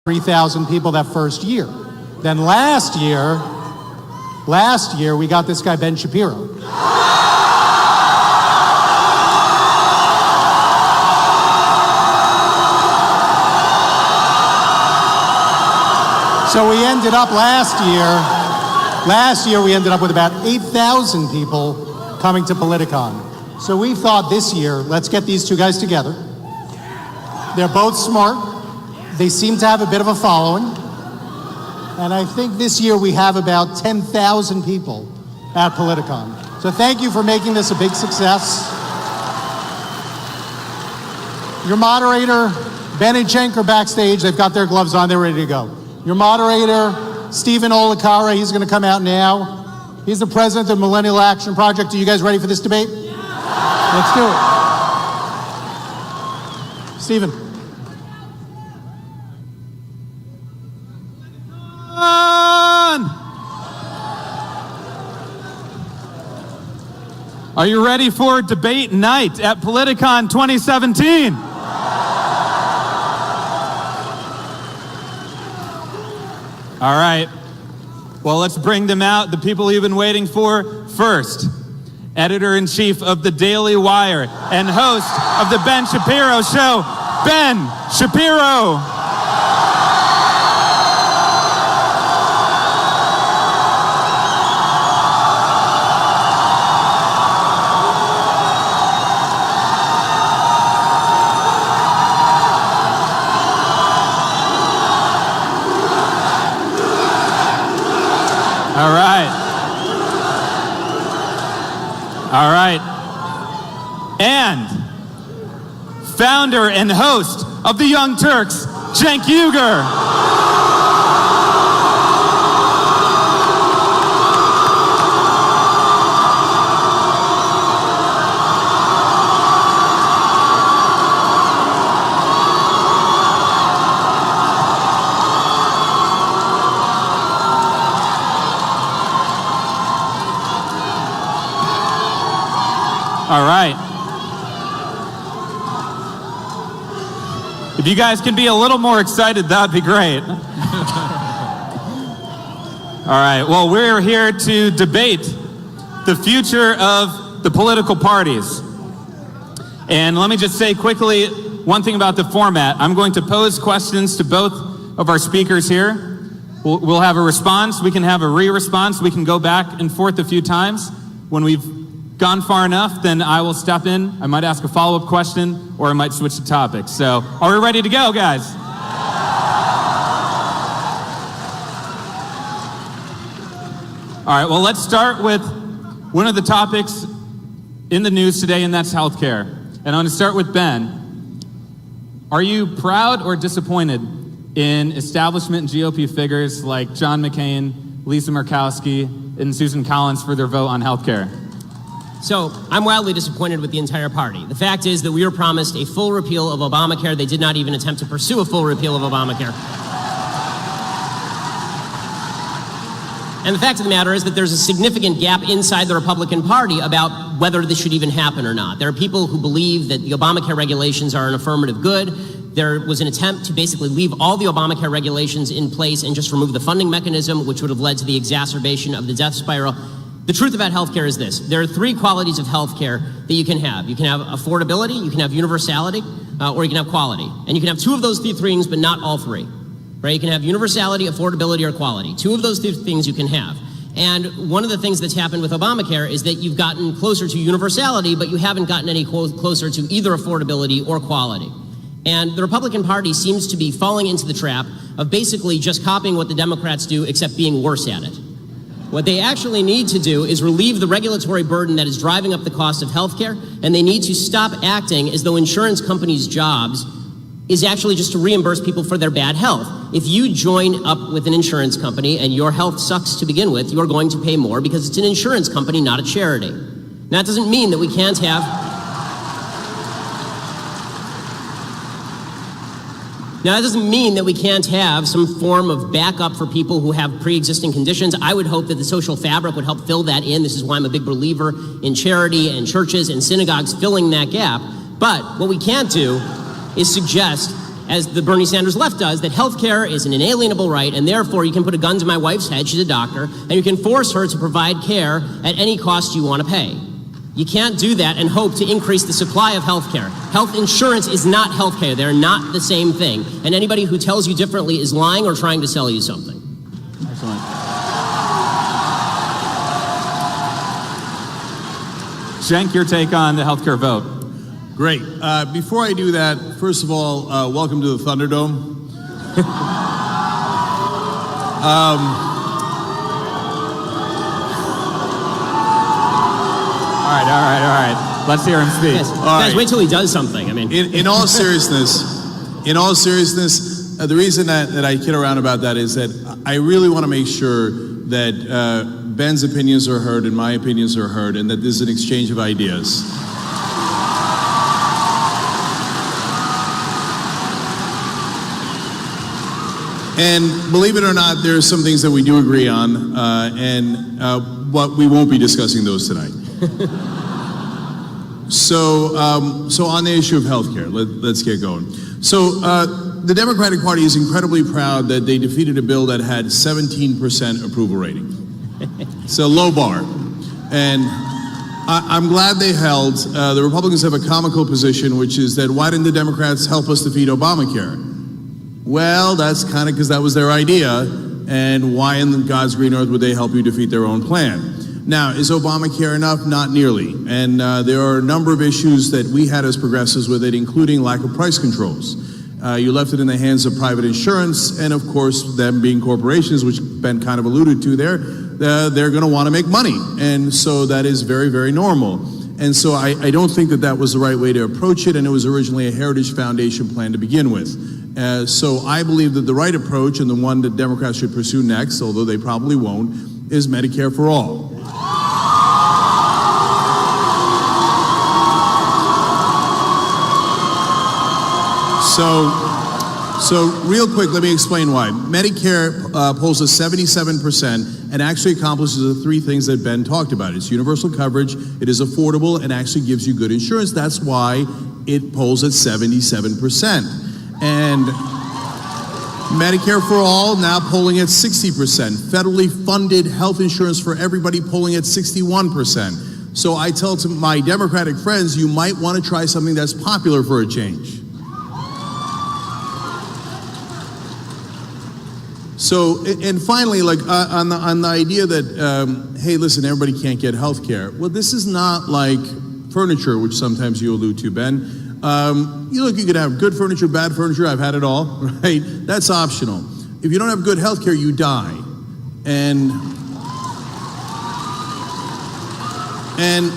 3,000 people that first year. Then last year, we got this guy, Ben Shapiro. So we ended up last year we ended up with about 8,000 people coming to Politicon. So we thought this year, let's get these two guys together. They're both smart. They seem to have a bit of a following. And I think this year we have about 10,000 people at Politicon. So thank you for making this a big success. Your moderator, Ben and Cenk, are backstage. They've got their gloves on. They're ready to go. Your moderator, Stephen Olakara, he's going to come out now. He's the president of Millennial Action Project. Are you guys ready for this debate? Yeah. Let's do it. Stephen. Are you ready for debate night at Politicon 2017? All right. Well, let's bring them out, the people you've been waiting for. First, editor-in-chief of the Daily Wire and host of the Ben Shapiro Show, Ben Shapiro. All right. And founder and host of the Young Turks, Cenk Uygur. All right. If you guys can be a little more excited, that'd be great. All right. Well, we're here to debate the future of the political parties. And let me just say quickly one thing about the format. I'm going to pose questions to both of our speakers here. We'll have a response. We can have a re-response. We can go back and forth a few times. When we've gone far enough, then I will step in. I might ask a follow-up question, or I might switch the topic. So, are we ready to go, guys? All right, well, let's start with one of the topics in the news today, and that's healthcare. And I'm going to start with Ben. Are you proud or disappointed in establishment GOP figures like John McCain, Lisa Murkowski, and Susan Collins for their vote on healthcare? So, I'm wildly disappointed with the entire party. The fact is that we were promised a full repeal of Obamacare. They did not even attempt to pursue a full repeal of Obamacare. And the fact of the matter is that there's a significant gap inside the Republican Party about whether this should even happen or not. There are people who believe that the Obamacare regulations are an affirmative good. There was an attempt to basically leave all the Obamacare regulations in place and just remove the funding mechanism, which would have led to the exacerbation of the death spiral. The truth about healthcare is this. There are three qualities of healthcare that you can have. You can have affordability, you can have universality, or you can have quality. And you can have two of those three things, but not all three. Right? You can have universality, affordability, or quality. Two of those three things you can have. And one of the things that's happened with Obamacare is that you've gotten closer to universality, but you haven't gotten any closer to either affordability or quality. And the Republican Party seems to be falling into the trap of basically just copying what the Democrats do, except being worse at it. What they actually need to do is relieve the regulatory burden that is driving up the cost of healthcare, and they need to stop acting as though insurance companies' jobs is actually just to reimburse people for their bad health. If you join up with an insurance company and your health sucks to begin with, you are going to pay more because it's an insurance company, not a charity. Now, that doesn't mean that we can't have some form of backup for people who have pre-existing conditions. I would hope that the social fabric would help fill that in. This is why I'm a big believer in charity and churches and synagogues filling that gap. But what we can't do is suggest as the Bernie Sanders left does, that health care is an inalienable right, and therefore you can put a gun to my wife's head, she's a doctor, and you can force her to provide care at any cost you want to pay. You can't do that and hope to increase the supply of health care. Health insurance is not health care. They're not the same thing. And anybody who tells you differently is lying or trying to sell you something. Excellent. Cenk, your take on the healthcare vote. Great. Before I do that, first of all, welcome to the Thunderdome. All right. Let's hear him speak. Yes. Guys, wait till he does something. I mean, in all seriousness, the reason that I kid around about that is that I really want to make sure that Ben's opinions are heard and my opinions are heard, and that this is an exchange of ideas. And believe it or not, there are some things that we do agree on, but we won't be discussing those tonight. So on the issue of healthcare, let's get going. So the Democratic Party is incredibly proud that they defeated a bill that had 17% approval rating. It's a low bar, and I'm glad they held. The Republicans have a comical position, which is that why didn't the Democrats help us defeat Obamacare? Well, that's kind of because that was their idea, and why in God's green earth would they help you defeat their own plan? Now, is Obamacare enough? Not nearly. And there are a number of issues that we had as progressives with it, including lack of price controls. You left it in the hands of private insurance, and of course, them being corporations, which Ben kind of alluded to there, they're going to want to make money. And so that is very, very normal. And so I don't think that was the right way to approach it, and it was originally a Heritage Foundation plan to begin with. So I believe that the right approach, and the one that Democrats should pursue next, although they probably won't, is Medicare for all. So real quick, let me explain why. Medicare polls at 77% and actually accomplishes the three things that Ben talked about. It's universal coverage, it is affordable, and actually gives you good insurance. That's why it polls at 77%. And Medicare for all now polling at 60%. Federally funded health insurance for everybody polling at 61%. So I tell to my Democratic friends, you might want to try something that's popular for a change. So, and finally, like on the idea that, hey, listen, everybody can't get health care. Well, this is not like furniture, which sometimes you allude to, Ben. You could have good furniture, bad furniture. I've had it all, right? That's optional. If you don't have good health care, you die. And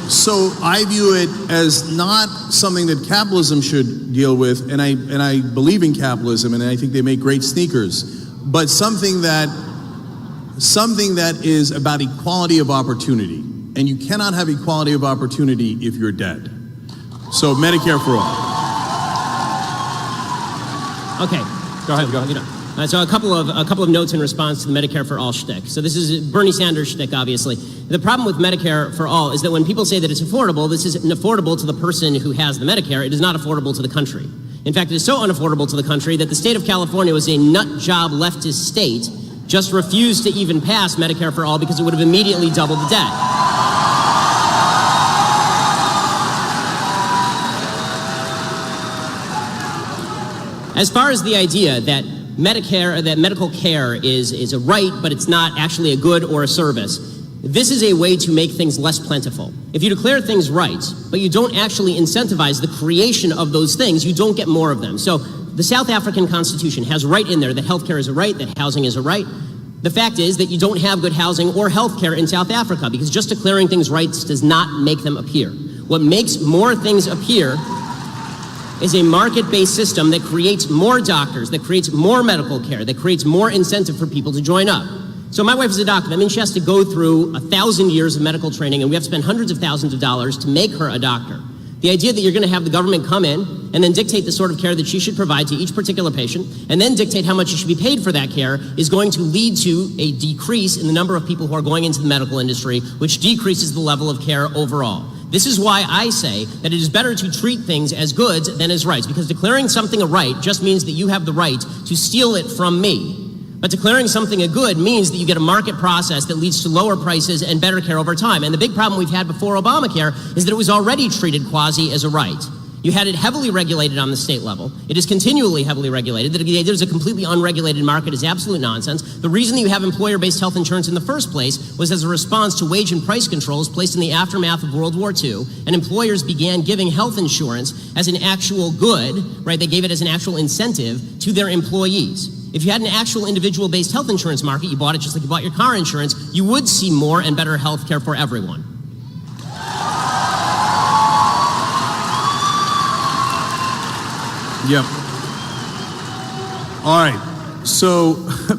so I view it as not something that capitalism should deal with, and I believe in capitalism, and I think they make great sneakers. But something that is about equality of opportunity. And you cannot have equality of opportunity if you're dead. So Medicare for all. Okay. Go ahead. So a couple of notes in response to the Medicare for all shtick. So this is Bernie Sanders shtick, obviously. The problem with Medicare for all is that when people say that it's affordable, this isn't affordable to the person who has the Medicare. It is not affordable to the country. In fact, it is so unaffordable to the country that the state of California was a nut job leftist state, just refused to even pass Medicare for all because it would have immediately doubled the debt. As far as the idea that medical care is a right, but it's not actually a good or a service, this is a way to make things less plentiful. If you declare things rights, but you don't actually incentivize the creation of those things, you don't get more of them. So the South African Constitution has right in there that healthcare is a right, that housing is a right. The fact is that you don't have good housing or healthcare in South Africa because just declaring things rights does not make them appear. What makes more things appear is a market-based system that creates more doctors, that creates more medical care, that creates more incentive for people to join up. So my wife is a doctor. That means she has to go through 1,000 years of medical training, and we have to spend hundreds of thousands of dollars to make her a doctor. The idea that you're going to have the government come in and then dictate the sort of care that she should provide to each particular patient, and then dictate how much she should be paid for that care, is going to lead to a decrease in the number of people who are going into the medical industry, which decreases the level of care overall. This is why I say that it is better to treat things as goods than as rights, because declaring something a right just means that you have the right to steal it from me. But declaring something a good means that you get a market process that leads to lower prices and better care over time. And the big problem we've had before Obamacare is that it was already treated quasi as a right. You had it heavily regulated on the state level. It is continually heavily regulated. The idea there's a completely unregulated market is absolute nonsense. The reason that you have employer-based health insurance in the first place was as a response to wage and price controls placed in the aftermath of World War II, and employers began giving health insurance as an actual good, right? They gave it as an actual incentive to their employees. If you had an actual individual-based health insurance market, you bought it just like you bought your car insurance, you would see more and better health care for everyone. Yep. All right. So,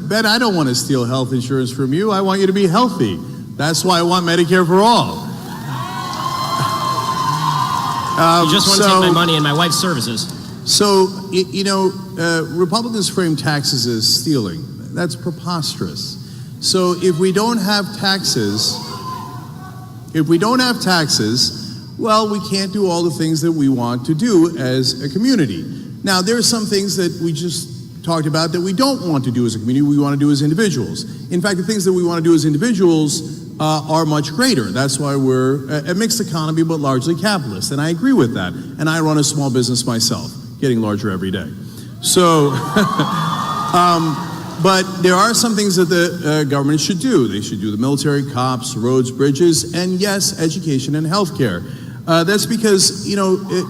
Ben, I don't want to steal health insurance from you. I want you to be healthy. That's why I want Medicare for all. You just want to take my money and my wife's services. So, Republicans frame taxes as stealing. That's preposterous. So if we don't have taxes, well, we can't do all the things that we want to do as a community. Now, there are some things that we just talked about that we don't want to do as a community, we want to do as individuals. In fact, the things that we want to do as individuals are much greater. That's why we're a mixed economy, but largely capitalist. And I agree with that. And I run a small business myself, getting larger every day. So, but there are some things that the government should do. They should do the military, cops, roads, bridges, and yes, education and healthcare. That's because,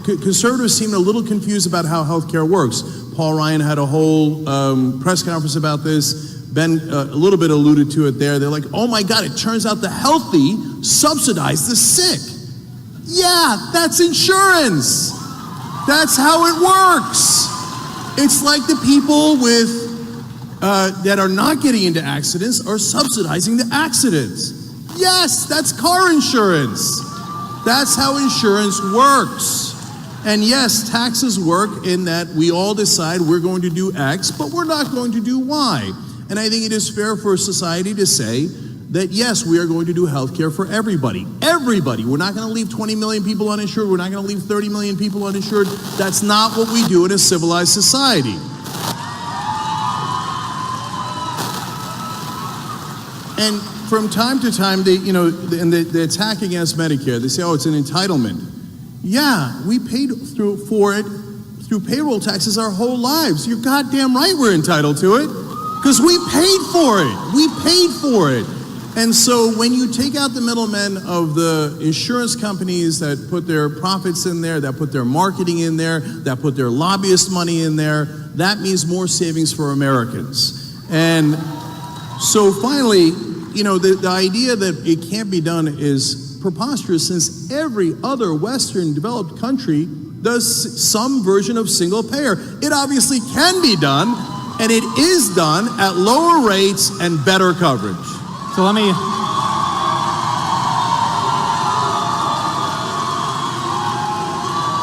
conservatives seem a little confused about how healthcare works. Paul Ryan had a whole press conference about this. Ben a little bit alluded to it there. They're like, oh my God, it turns out the healthy subsidize the sick. Yeah, that's insurance. That's how it works. It's like the people that are not getting into accidents are subsidizing the accidents. Yes, that's car insurance. That's how insurance works. And yes, taxes work in that we all decide we're going to do X, but we're not going to do Y. And I think it is fair for society to say that yes, we are going to do health care for everybody. Everybody. We're not going to leave 20 million people uninsured. We're not going to leave 30 million people uninsured. That's not what we do in a civilized society. And from time to time, the attack against Medicare, they say, oh, it's an entitlement. Yeah, we paid for it through payroll taxes our whole lives. You're goddamn right we're entitled to it, because we paid for it. We paid for it. And so when you take out the middlemen of the insurance companies that put their profits in there, that put their marketing in there, that put their lobbyist money in there, that means more savings for Americans. And so finally, the idea that it can't be done is preposterous, since every other Western developed country does some version of single payer. It obviously can be done, and it is done at lower rates and better coverage. So let me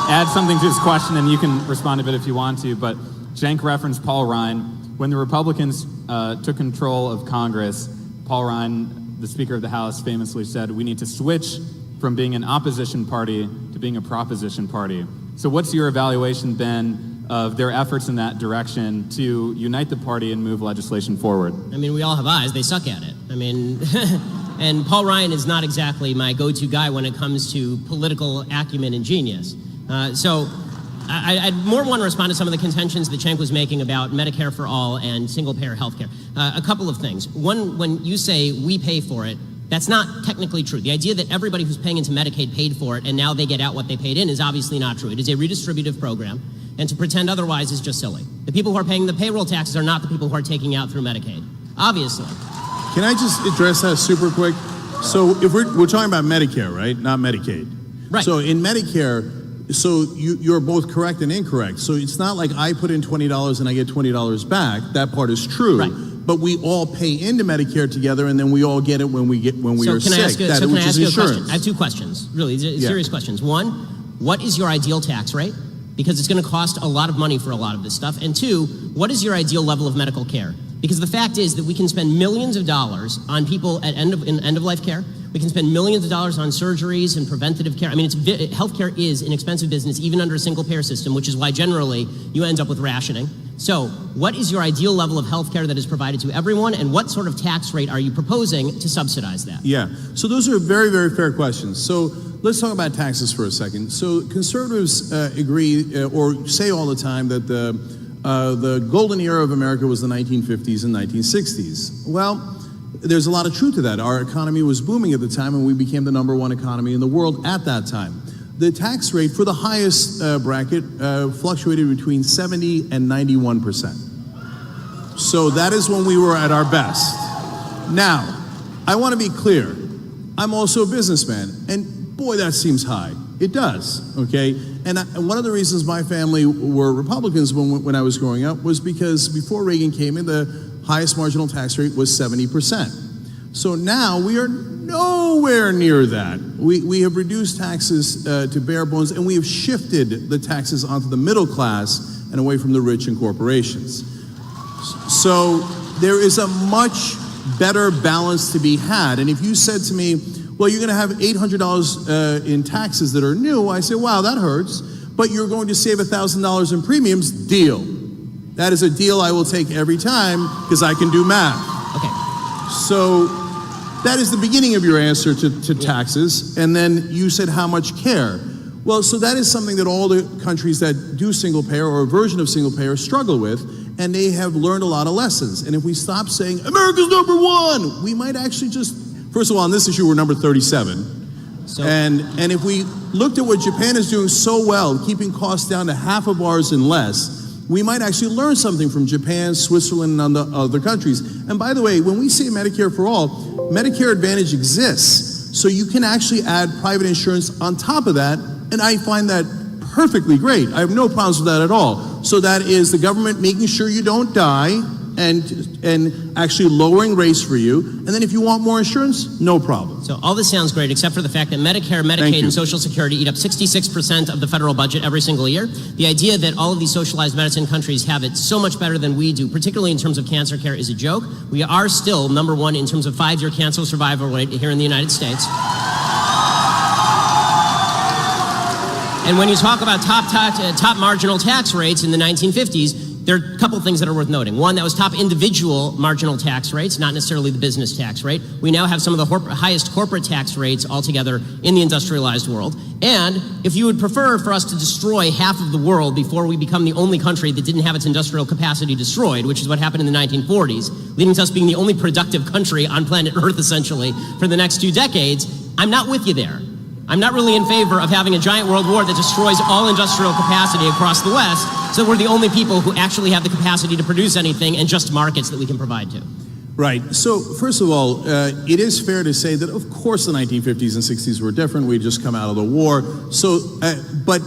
add something to this question, and you can respond to it if you want to, but Cenk referenced Paul Ryan. When the Republicans took control of Congress, Paul Ryan, the Speaker of the House, famously said, we need to switch from being an opposition party to being a proposition party. So what's your evaluation, Ben, of their efforts in that direction to unite the party and move legislation forward? I mean, we all have eyes. They suck at it. I mean, and Paul Ryan is not exactly my go-to guy when it comes to political acumen and genius. So I'd more want to respond to some of the contentions that Cenk was making about Medicare for all and single-payer health care. A couple of things. One, when you say we pay for it, that's not technically true. The idea that everybody who's paying into Medicaid paid for it and now they get out what they paid in is obviously not true. It is a redistributive program, and to pretend otherwise is just silly. The people who are paying the payroll taxes are not the people who are taking out through Medicaid, obviously. Can I just address that super quick? So if we're talking about Medicare, right? Not Medicaid. Right. So in Medicare, so you're both correct and incorrect. So it's not like I put in $20 and I get $20 back. That part is true. Right. But we all pay into Medicare together, and then we all get it when we are sick. Can I ask you a question? I have two questions, really serious questions. One, what is your ideal tax rate? Because it's going to cost a lot of money for a lot of this stuff. And two, what is your ideal level of medical care? Because the fact is that we can spend millions of dollars on people at end-of-life care. We can spend millions of dollars on surgeries and preventative care. I mean, healthcare is an expensive business, even under a single-payer system, which is why generally you end up with rationing. So what is your ideal level of healthcare that is provided to everyone, and what sort of tax rate are you proposing to subsidize that? Yeah, so those are very, very fair questions. So let's talk about taxes for a second. So conservatives agree or say all the time that the golden era of America was the 1950s and 1960s. Well, there's a lot of truth to that. Our economy was booming at the time, and we became the #1 economy in the world at that time. The tax rate for the highest bracket fluctuated between 70 and 91%. So that is when we were at our best. Now, I want to be clear. I'm also a businessman, and boy, that seems high. It does, okay? And one of the reasons my family were Republicans when I was growing up was because before Reagan came in, the highest marginal tax rate was 70%. So now we are nowhere near that. We have reduced taxes to bare bones, and we have shifted the taxes onto the middle class and away from the rich and corporations. So there is a much better balance to be had. And if you said to me, well, you're going to have $800 in taxes that are new, I say, wow, that hurts. But you're going to save $1,000 in premiums, deal. That is a deal I will take every time because I can do math. Okay. So that is the beginning of your answer to taxes. And then you said how much care. Well, so that is something that all the countries that do single payer or a version of single payer struggle with. And they have learned a lot of lessons. And if we stop saying, America's #1, we might actually just, first of all, on this issue, we're number 37. So, and if we looked at what Japan is doing so well, keeping costs down to half of ours and less, we might actually learn something from Japan, Switzerland, and other countries. And by the way, when we say Medicare for all, Medicare Advantage exists. So you can actually add private insurance on top of that. And I find that perfectly great. I have no problems with that at all. So that is the government making sure you don't die and actually lowering rates for you. And then if you want more insurance, no problem. So all this sounds great, except for the fact that Medicare, Medicaid, and Social Security eat up 66% of the federal budget every single year. The idea that all of these socialized medicine countries have it so much better than we do, particularly in terms of cancer care, is a joke. We are still #1 in terms of 5-year cancer survival rate here in the United States. And when you talk about top marginal tax rates in the 1950s, there are a couple of things that are worth noting. One, that was top individual marginal tax rates, not necessarily the business tax rate. We now have some of the highest corporate tax rates altogether in the industrialized world. And if you would prefer for us to destroy half of the world before we become the only country that didn't have its industrial capacity destroyed, which is what happened in the 1940s, leading to us being the only productive country on planet Earth, essentially, for the next 2 decades, I'm not with you there. I'm not really in favor of having a giant world war that destroys all industrial capacity across the West, so we're the only people who actually have the capacity to produce anything and just markets that we can provide to. Right. So, first of all, it is fair to say that, of course, the 1950s and 60s were different. We'd just come out of the war. So, but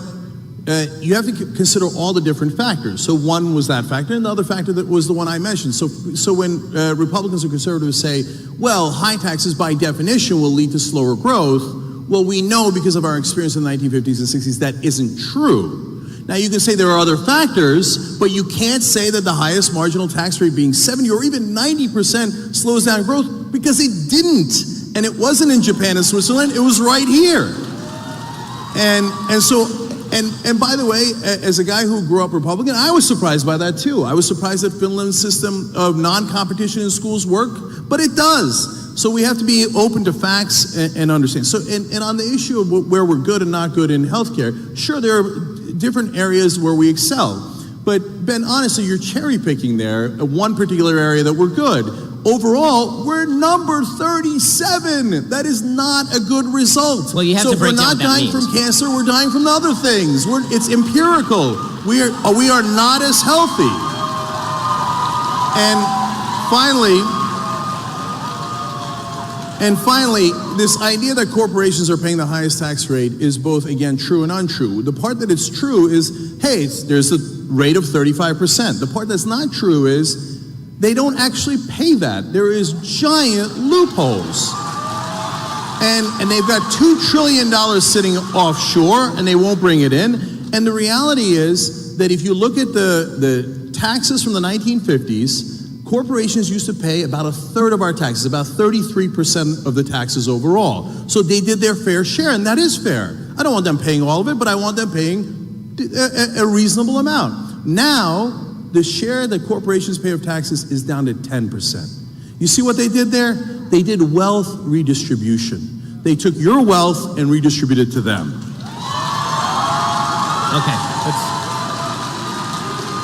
you have to consider all the different factors. So one was that factor, and the other factor that was the one I mentioned. So when Republicans and conservatives say, well, high taxes by definition will lead to slower growth, well, we know because of our experience in the 1950s and 60s that isn't true. Now, you can say there are other factors, but you can't say that the highest marginal tax rate being 70 or even 90% slows down growth, because it didn't. And it wasn't in Japan and Switzerland, it was right here. And by the way, as a guy who grew up Republican, I was surprised by that too. I was surprised that Finland's system of non-competition in schools worked, but it does. So we have to be open to facts and understand. So, and on the issue of where we're good and not good in healthcare, sure, there are different areas where we excel. But Ben, honestly, you're cherry picking there, one particular area that we're good. Overall, we're number 37. That is not a good result. Well, you have to break down what that means. So if we're not dying from cancer, we're dying from other things. It's empirical. We are not as healthy. And finally, this idea that corporations are paying the highest tax rate is both, again, true and untrue. The part that is true is, hey, there's a rate of 35%. The part that's not true is they don't actually pay that. There is giant loopholes. And they've got $2 trillion sitting offshore, and they won't bring it in. And the reality is that if you look at the taxes from the 1950s, Corporations used to pay about a third of our taxes, about 33% of the taxes overall. So they did their fair share, and that is fair. I don't want them paying all of it, but I want them paying a reasonable amount. Now, the share that corporations pay of taxes is down to 10%. You see what they did there? They did wealth redistribution. They took your wealth and redistributed it to them. Okay.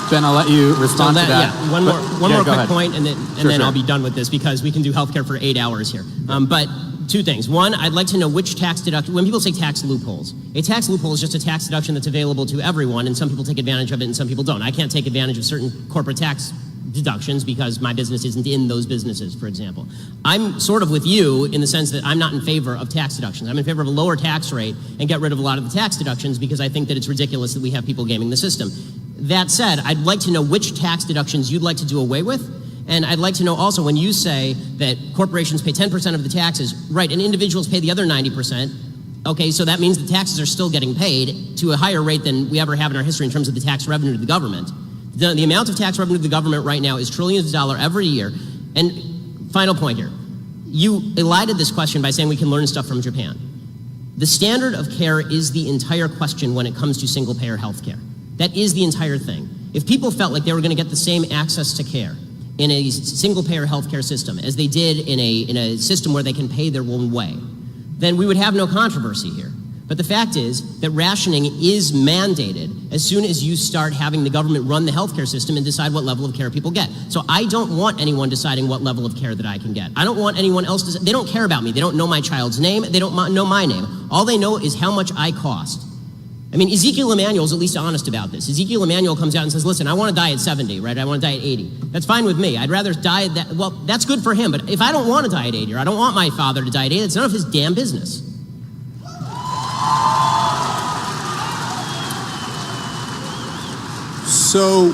Ben, I'll let you respond to that. Yeah, one more quick point, and then Sure. I'll be done with this because we can do healthcare for 8 hours here. But two things. One, I'd like to know which tax deduction, when people say tax loopholes, a tax loophole is just a tax deduction that's available to everyone, and some people take advantage of it and some people don't. I can't take advantage of certain corporate tax deductions because my business isn't in those businesses, for example. I'm sort of with you in the sense that I'm not in favor of tax deductions. I'm in favor of a lower tax rate and get rid of a lot of the tax deductions because I think that it's ridiculous that we have people gaming the system. That said, I'd like to know which tax deductions you'd like to do away with. And I'd like to know also when you say that corporations pay 10% of the taxes, right, and individuals pay the other 90%, okay, so that means the taxes are still getting paid to a higher rate than we ever have in our history in terms of the tax revenue to the government. The amount of tax revenue to the government right now is trillions of dollars every year. And final point here, you elided this question by saying we can learn stuff from Japan. The standard of care is the entire question when it comes to single-payer health care. That is the entire thing. If people felt like they were going to get the same access to care in a single-payer healthcare system as they did in a system where they can pay their own way, then we would have no controversy here. But the fact is that rationing is mandated as soon as you start having the government run the healthcare system and decide what level of care people get. So I don't want anyone deciding what level of care that I can get. I don't want anyone else to, they don't care about me. They don't know my child's name. They don't know my name. All they know is how much I cost. I mean, Ezekiel Emanuel's at least honest about this. Ezekiel Emanuel comes out and says, listen, I want to die at 70, right? I want to die at 80. That's fine with me. I'd rather die at that. Well, that's good for him. But if I don't want to die at 80, or I don't want my father to die at 80, it's none of his damn business. So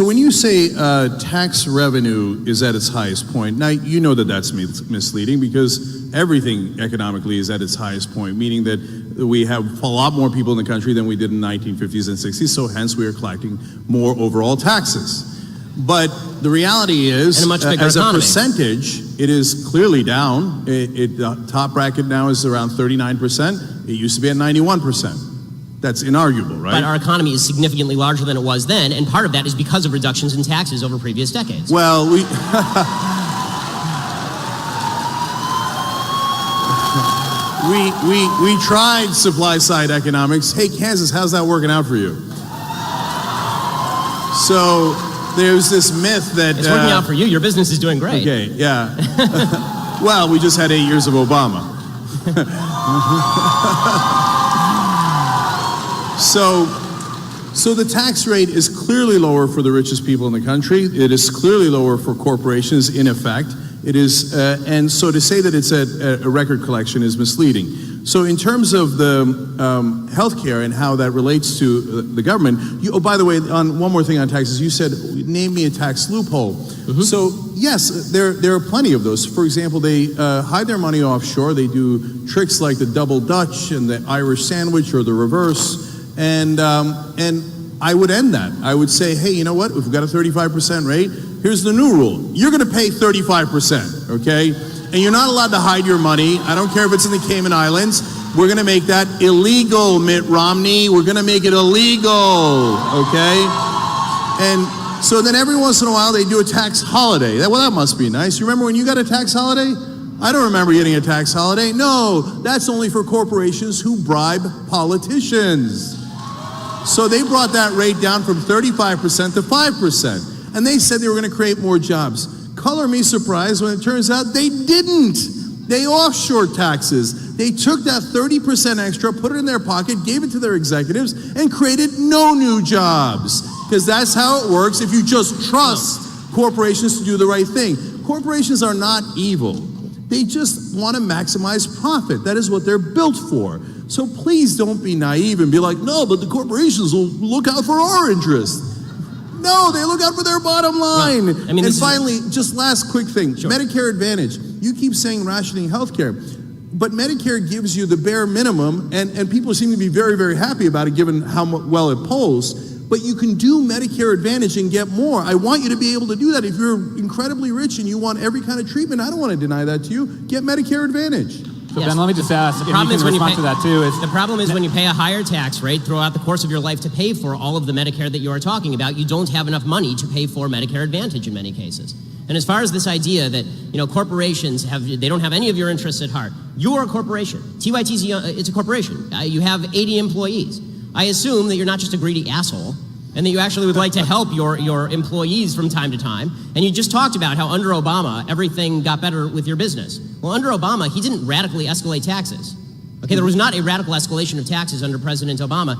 when you say tax revenue is at its highest point, now you know that that's misleading because everything economically is at its highest point, meaning that we have a lot more people in the country than we did in the 1950s and 60s, so hence we are collecting more overall taxes. But the reality is, as a percentage, it is clearly down. The top bracket now is around 39%. It used to be at 91%. That's inarguable, right? But our economy is significantly larger than it was then, and part of that is because of reductions in taxes over previous decades. Well, we tried supply-side economics. Hey, Kansas, how's that working out for you? So there's this myth that... It's working out for you. Your business is doing great. Okay, yeah. Well, we just had 8 years of Obama. So the tax rate is clearly lower for the richest people in the country. It is clearly lower for corporations, in effect. It is, and so to say that it's a record collection is misleading. So in terms of the healthcare and how that relates to the government, oh, by the way, on one more thing on taxes, you said, name me a tax loophole. Mm-hmm. So yes, there are plenty of those. For example, they hide their money offshore. They do tricks like the double Dutch and the Irish sandwich or the reverse. And I would end that. I would say, hey, you know what? If we've got a 35% rate, here's the new rule. You're going to pay 35%, okay? And you're not allowed to hide your money. I don't care if it's in the Cayman Islands. We're going to make that illegal, Mitt Romney. We're going to make it illegal, okay? And so then every once in a while they do a tax holiday. Well, that must be nice. You remember when you got a tax holiday? I don't remember getting a tax holiday. No, that's only for corporations who bribe politicians. So they brought that rate down from 35% to 5%. And they said they were going to create more jobs. Color me surprised when it turns out they didn't. They offshore taxes. They took that 30% extra, put it in their pocket, gave it to their executives, and created no new jobs. Because that's how it works if you just trust corporations to do the right thing. Corporations are not evil. They just want to maximize profit. That is what they're built for. So please don't be naive and be like, no, but the corporations will look out for our interests. No, they look out for their bottom line. Well, and finally, just last quick thing, sure. Medicare Advantage. You keep saying rationing healthcare, but Medicare gives you the bare minimum, and people seem to be very, very happy about it given how well it polls. But you can do Medicare Advantage and get more. I want you to be able to do that. If you're incredibly rich and you want every kind of treatment, I don't want to deny that to you. Get Medicare Advantage. So Ben, let me just ask, if you can respond to that too. The problem is when you pay a higher tax rate throughout the course of your life to pay for all of the Medicare that you are talking about, you don't have enough money to pay for Medicare Advantage in many cases. And as far as this idea that corporations they don't have any of your interests at heart, you're a corporation. TYT's it's a corporation. You have 80 employees. I assume that you're not just a greedy asshole, and that you actually would like to help your employees from time to time. And you just talked about how under Obama, everything got better with your business. Well, under Obama, he didn't radically escalate taxes. Okay, there was not a radical escalation of taxes under President Obama.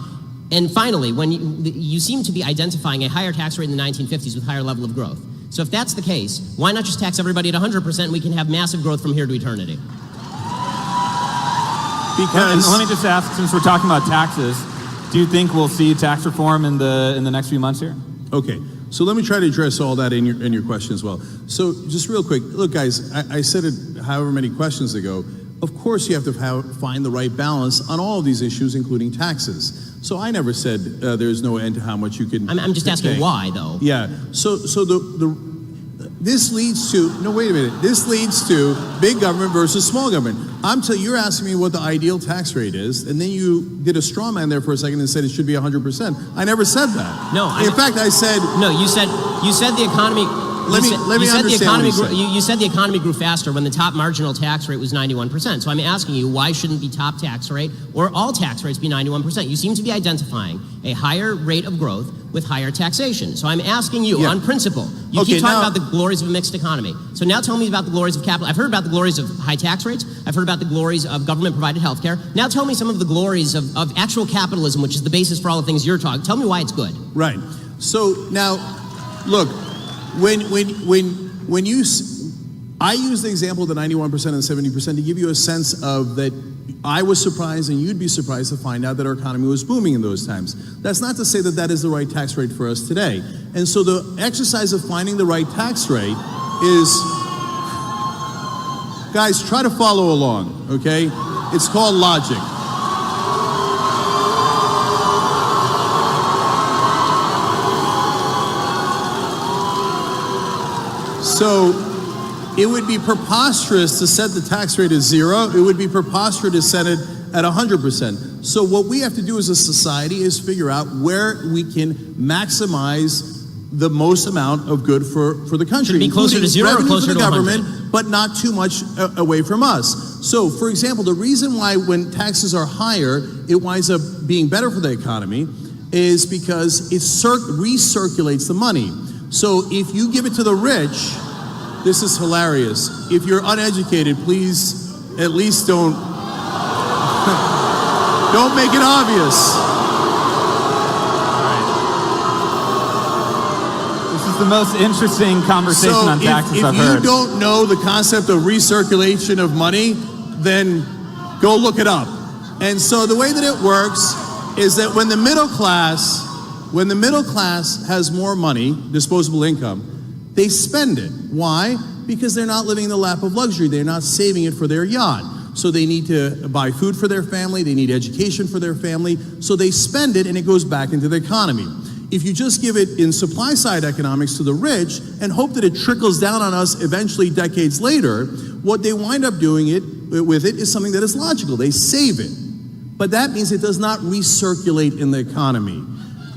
And finally, when you seem to be identifying a higher tax rate in the 1950s with higher level of growth. So if that's the case, why not just tax everybody at 100% and we can have massive growth from here to eternity? Because let me just ask, since we're talking about taxes, do you think we'll see tax reform in the next few months here? Okay, so let me try to address all that in your question as well. So just real quick, look guys, I said it however many questions ago, of course you have to find the right balance on all of these issues, including taxes. So I never said there's no end to how much you can I'm just asking pay. why, though. Yeah, so this leads to, no wait a minute, this leads to big government versus small government. You're asking me what the ideal tax rate is, and then you did a straw man there for a second and said it should be 100%. I never said that. No, in fact, I said... No, you said the economy... Let me understand You said the economy grew faster when the top marginal tax rate was 91%. So I'm asking you, why shouldn't the top tax rate or all tax rates be 91%? You seem to be identifying a higher rate of growth with higher taxation. So I'm asking you, on principle, you keep talking about the glories of a mixed economy. So now tell me about the glories of capital. I've heard about the glories of high tax rates. I've heard about the glories of government-provided health care. Now tell me some of the glories of actual capitalism, which is the basis for all the things you're talking. Tell me why it's good. Right. So now, look, I use the example of the 91% and 70% to give you a sense of that I was surprised and you'd be surprised to find out that our economy was booming in those times. That's not to say that that is the right tax rate for us today. And so the exercise of finding the right tax rate is, guys, try to follow along, okay? It's called logic. So it would be preposterous to set the tax rate at 0. It would be preposterous to set it at 100%. So what we have to do as a society is figure out where we can maximize the most amount of good for the country. Should it be closer to 0 or closer to 100? Government, but not too much away from us. So, for example, the reason why when taxes are higher, it winds up being better for the economy is because it recirculates the money. So if you give it to the rich, this is hilarious. If you're uneducated, please at least don't make it obvious. This is the most interesting conversation on taxes I've heard. If you don't know the concept of recirculation of money, then go look it up. And so the way that it works is that when the middle class has more money, disposable income, they spend it. Why? Because they're not living in the lap of luxury. They're not saving it for their yacht. So they need to buy food for their family. They need education for their family. So they spend it and it goes back into the economy. If you just give it in supply side economics to the rich and hope that it trickles down on us eventually decades later, what they wind up doing with it is something that is logical. They save it. But that means it does not recirculate in the economy.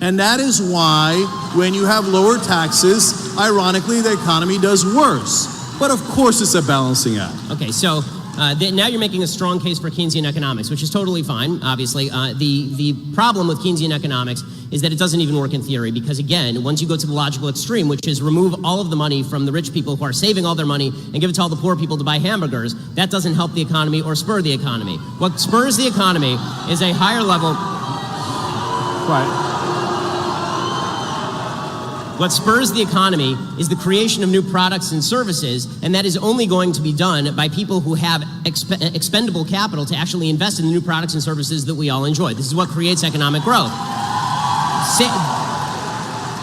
And that is why when you have lower taxes, ironically, the economy does worse. But of course it's a balancing act. Okay, so now you're making a strong case for Keynesian economics, which is totally fine, obviously. The problem with Keynesian economics is that it doesn't even work in theory because, again, once you go to the logical extreme, which is remove all of the money from the rich people who are saving all their money and give it to all the poor people to buy hamburgers, that doesn't help the economy or spur the economy. What spurs the economy is a higher level... Right. What spurs the economy is the creation of new products and services, and that is only going to be done by people who have expendable capital to actually invest in the new products and services that we all enjoy. This is what creates economic growth.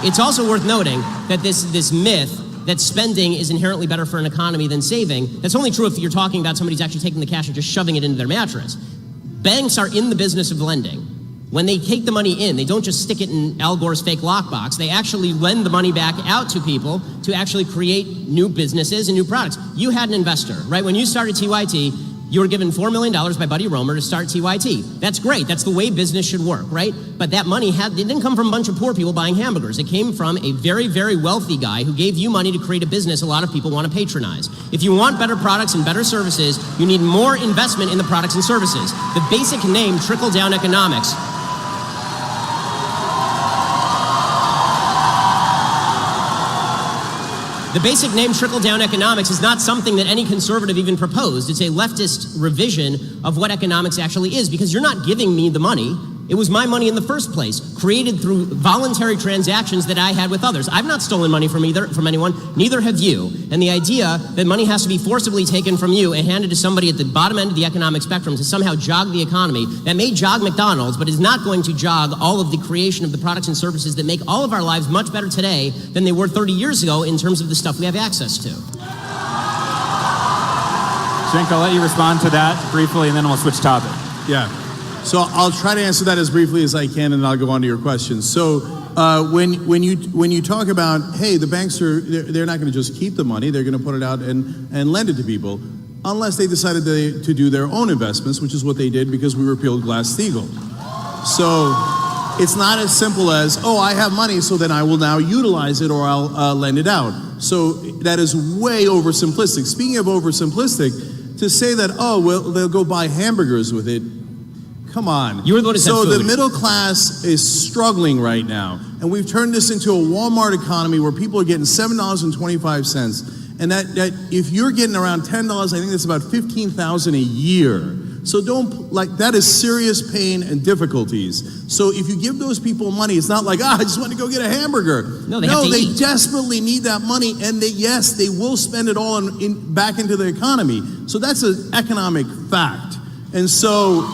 It's also worth noting that this myth that spending is inherently better for an economy than saving, that's only true if you're talking about somebody who's actually taking the cash and just shoving it into their mattress. Banks are in the business of lending. When they take the money in, they don't just stick it in Al Gore's fake lockbox. They actually lend the money back out to people to actually create new businesses and new products. You had an investor, right? When you started TYT, you were given $4 million by Buddy Roemer to start TYT. That's great. That's the way business should work, right? But that money it didn't come from a bunch of poor people buying hamburgers. It came from a very, very wealthy guy who gave you money to create a business a lot of people want to patronize. If you want better products and better services, you need more investment in the products and services. The basic name, trickle-down economics. The basic name trickle-down economics is not something that any conservative even proposed. It's a leftist revision of what economics actually is, because you're not giving me the money. It was my money in the first place, created through voluntary transactions that I had with others. I've not stolen money from anyone, neither have you. And the idea that money has to be forcibly taken from you and handed to somebody at the bottom end of the economic spectrum to somehow jog the economy, that may jog McDonald's, but is not going to jog all of the creation of the products and services that make all of our lives much better today than they were 30 years ago in terms of the stuff we have access to. Cenk, I'll let you respond to that briefly, and then we'll switch topic. Yeah. So I'll try to answer that as briefly as I can, and then I'll go on to your question. So when you talk about, hey, the banks they're not going to just keep the money, they're going to put it out and lend it to people, unless they decided to do their own investments, which is what they did because we repealed Glass-Steagall. So it's not as simple as, oh, I have money, so then I will now utilize it or I'll lend it out. So that is way oversimplistic. Speaking of oversimplistic, to say that, oh, well, they'll go buy hamburgers with it, come on. You were the one who said So food. the middle class is struggling right now, and we've turned this into a Walmart economy where people are getting $7.25, and that if you're getting around $10, I think that's about $15,000 a year. So that is serious pain and difficulties. So if you give those people money, it's not like, I just want to go get a hamburger. No, they eat. Desperately need that money, and they will spend it all back into the economy. So that's an economic fact. And so,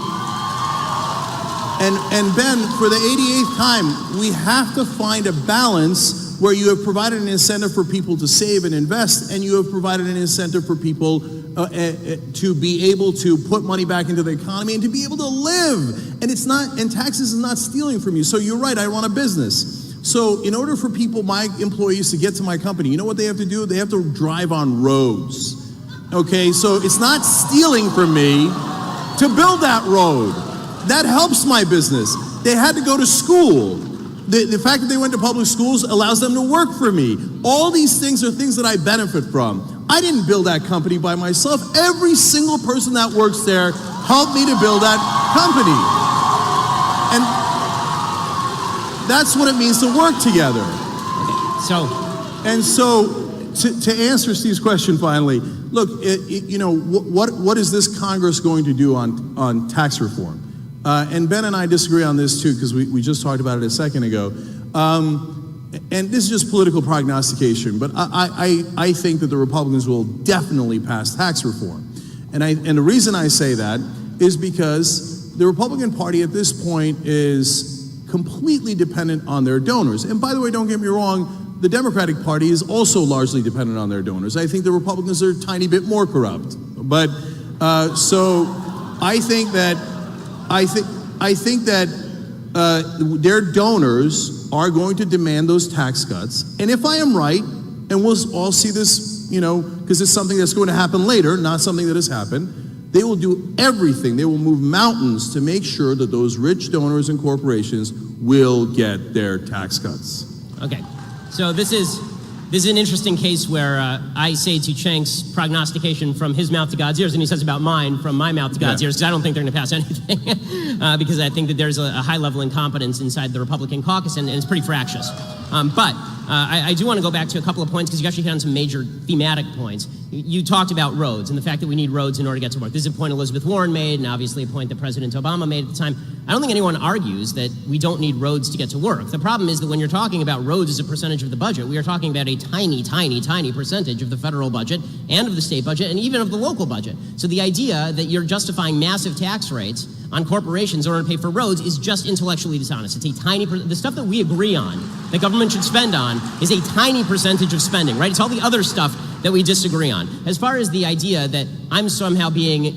and Ben, for the 88th time, we have to find a balance where you have provided an incentive for people to save and invest, and you have provided an incentive for people to be able to put money back into the economy and to be able to live. And taxes is not stealing from you. So you're right, I run a business. So in order for my employees to get to my company, you know what they have to do? They have to drive on roads. Okay, so it's not stealing from me to build that road. That helps my business. They had to go to school. The fact that they went to public schools allows them to work for me. All these things are things that I benefit from. I didn't build that company by myself. Every single person that works there helped me to build that company. And that's what it means to work together. So to answer Steve's question finally, look, what is this Congress going to do on tax reform? And Ben and I disagree on this too, because we just talked about it a second ago. And this is just political prognostication, but I think that the Republicans will definitely pass tax reform. And the reason I say that is because the Republican Party at this point is completely dependent on their donors. And by the way, don't get me wrong, the Democratic Party is also largely dependent on their donors. I think the Republicans are a tiny bit more corrupt. But so I think that their donors are going to demand those tax cuts. And if I am right, and we'll all see this, because it's something that's going to happen later, not something that has happened, they will do everything. They will move mountains to make sure that those rich donors and corporations will get their tax cuts. Okay, so this is an interesting case where I say to Cenk's prognostication from his mouth to God's ears, and he says about mine from my mouth to God's ears, because I don't think they're going to pass anything, because I think that there's a high level of incompetence inside the Republican caucus, and it's pretty fractious. But I do want to go back to a couple of points, because you actually hit on some major thematic points. You talked about roads and the fact that we need roads in order to get to work. This is a point Elizabeth Warren made, and obviously a point that President Obama made at the time. I don't think anyone argues that we don't need roads to get to work. The problem is that when you're talking about roads as a percentage of the budget, we are talking about a tiny, tiny, tiny percentage of the federal budget and of the state budget and even of the local budget. So the idea that you're justifying massive tax rates on corporations in order to pay for roads is just intellectually dishonest. It's a tiny, the stuff that we agree on, that government should spend on, is a tiny percentage of spending, right? It's all the other stuff that we disagree on. As far as the idea that I'm somehow being,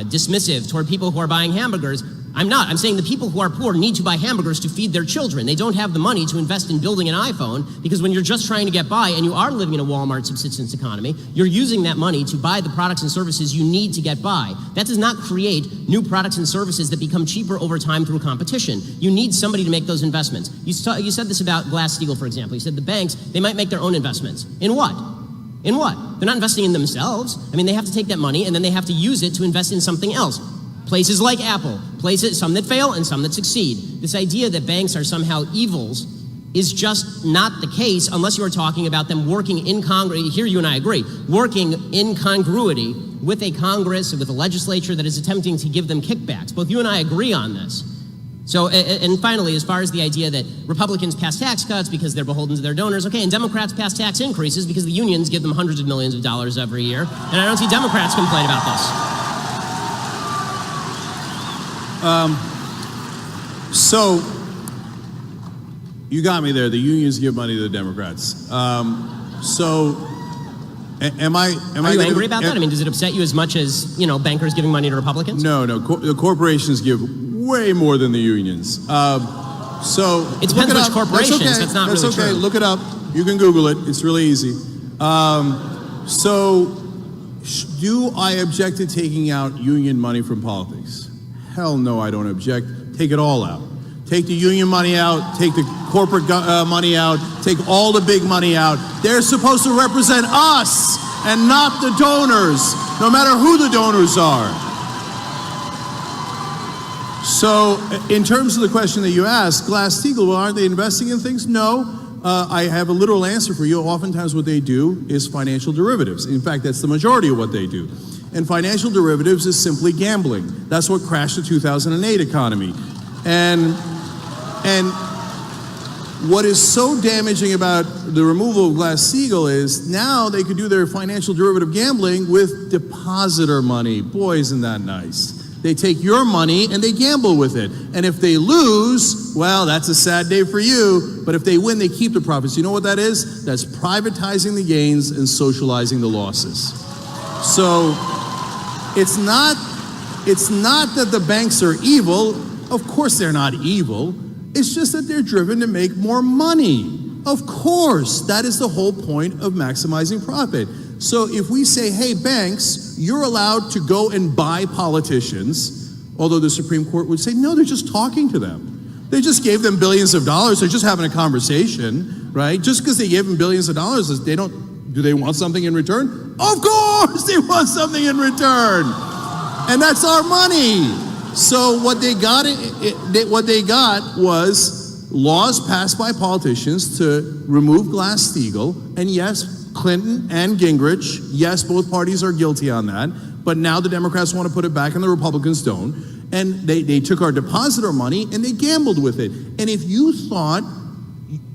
dismissive toward people who are buying hamburgers, I'm not. I'm saying the people who are poor need to buy hamburgers to feed their children. They don't have the money to invest in building an iPhone, because when you're just trying to get by and you are living in a Walmart subsistence economy, you're using that money to buy the products and services you need to get by. That does not create new products and services that become cheaper over time through competition. You need somebody to make those investments. You said this about Glass-Steagall, for example. You said the banks, they might make their own investments. In what? In what? They're not investing in themselves. I mean, they have to take that money and then they have to use it to invest in something else. Places like Apple, some that fail and some that succeed. This idea that banks are somehow evils is just not the case unless you are talking about them working in Congress. Here you and I agree, working in congruity with a Congress, with a legislature that is attempting to give them kickbacks. Both you and I agree on this. So, and finally, as far as the idea that Republicans pass tax cuts because they're beholden to their donors, okay, and Democrats pass tax increases because the unions give them hundreds of millions of dollars every year, and I don't see Democrats complain about this. So, you got me there. The unions give money to the Democrats. So, am I? Are you angry about that? I mean, does it upset you as much as, bankers giving money to Republicans? No. The corporations give way more than the unions. So it depends which corporations. That's not really true. That's okay. Look it up. You can Google it. It's really easy. Do I object to taking out union money from politics? Hell no, I don't object. Take it all out. Take the union money out, take the corporate money out, take all the big money out. They're supposed to represent us and not the donors, no matter who the donors are. So, in terms of the question that you asked, Glass-Steagall, well, aren't they investing in things? No. I have a literal answer for you. Oftentimes what they do is financial derivatives. In fact, that's the majority of what they do. And financial derivatives is simply gambling. That's what crashed the 2008 economy. And what is so damaging about the removal of Glass-Steagall is now they could do their financial derivative gambling with depositor money. Boy, isn't that nice. They take your money and they gamble with it. And if they lose, well, that's a sad day for you. But if they win, they keep the profits. You know what that is? That's privatizing the gains and socializing the losses. So it's not that the banks are evil. Of course they're not evil. It's just that they're driven to make more money. Of course, that is the whole point of maximizing profit. So if we say, hey, banks, you're allowed to go and buy politicians, although the Supreme Court would say, no, they're just talking to them. They just gave them billions of dollars. They're just having a conversation, right? Just because they gave them billions of dollars, do they want something in return? Of course they want something in return. And that's our money. So what they got was laws passed by politicians to remove Glass-Steagall, and yes, Clinton and Gingrich, yes, both parties are guilty on that, but now the Democrats want to put it back and the Republicans don't, and they took our depositor money and they gambled with it. And if you thought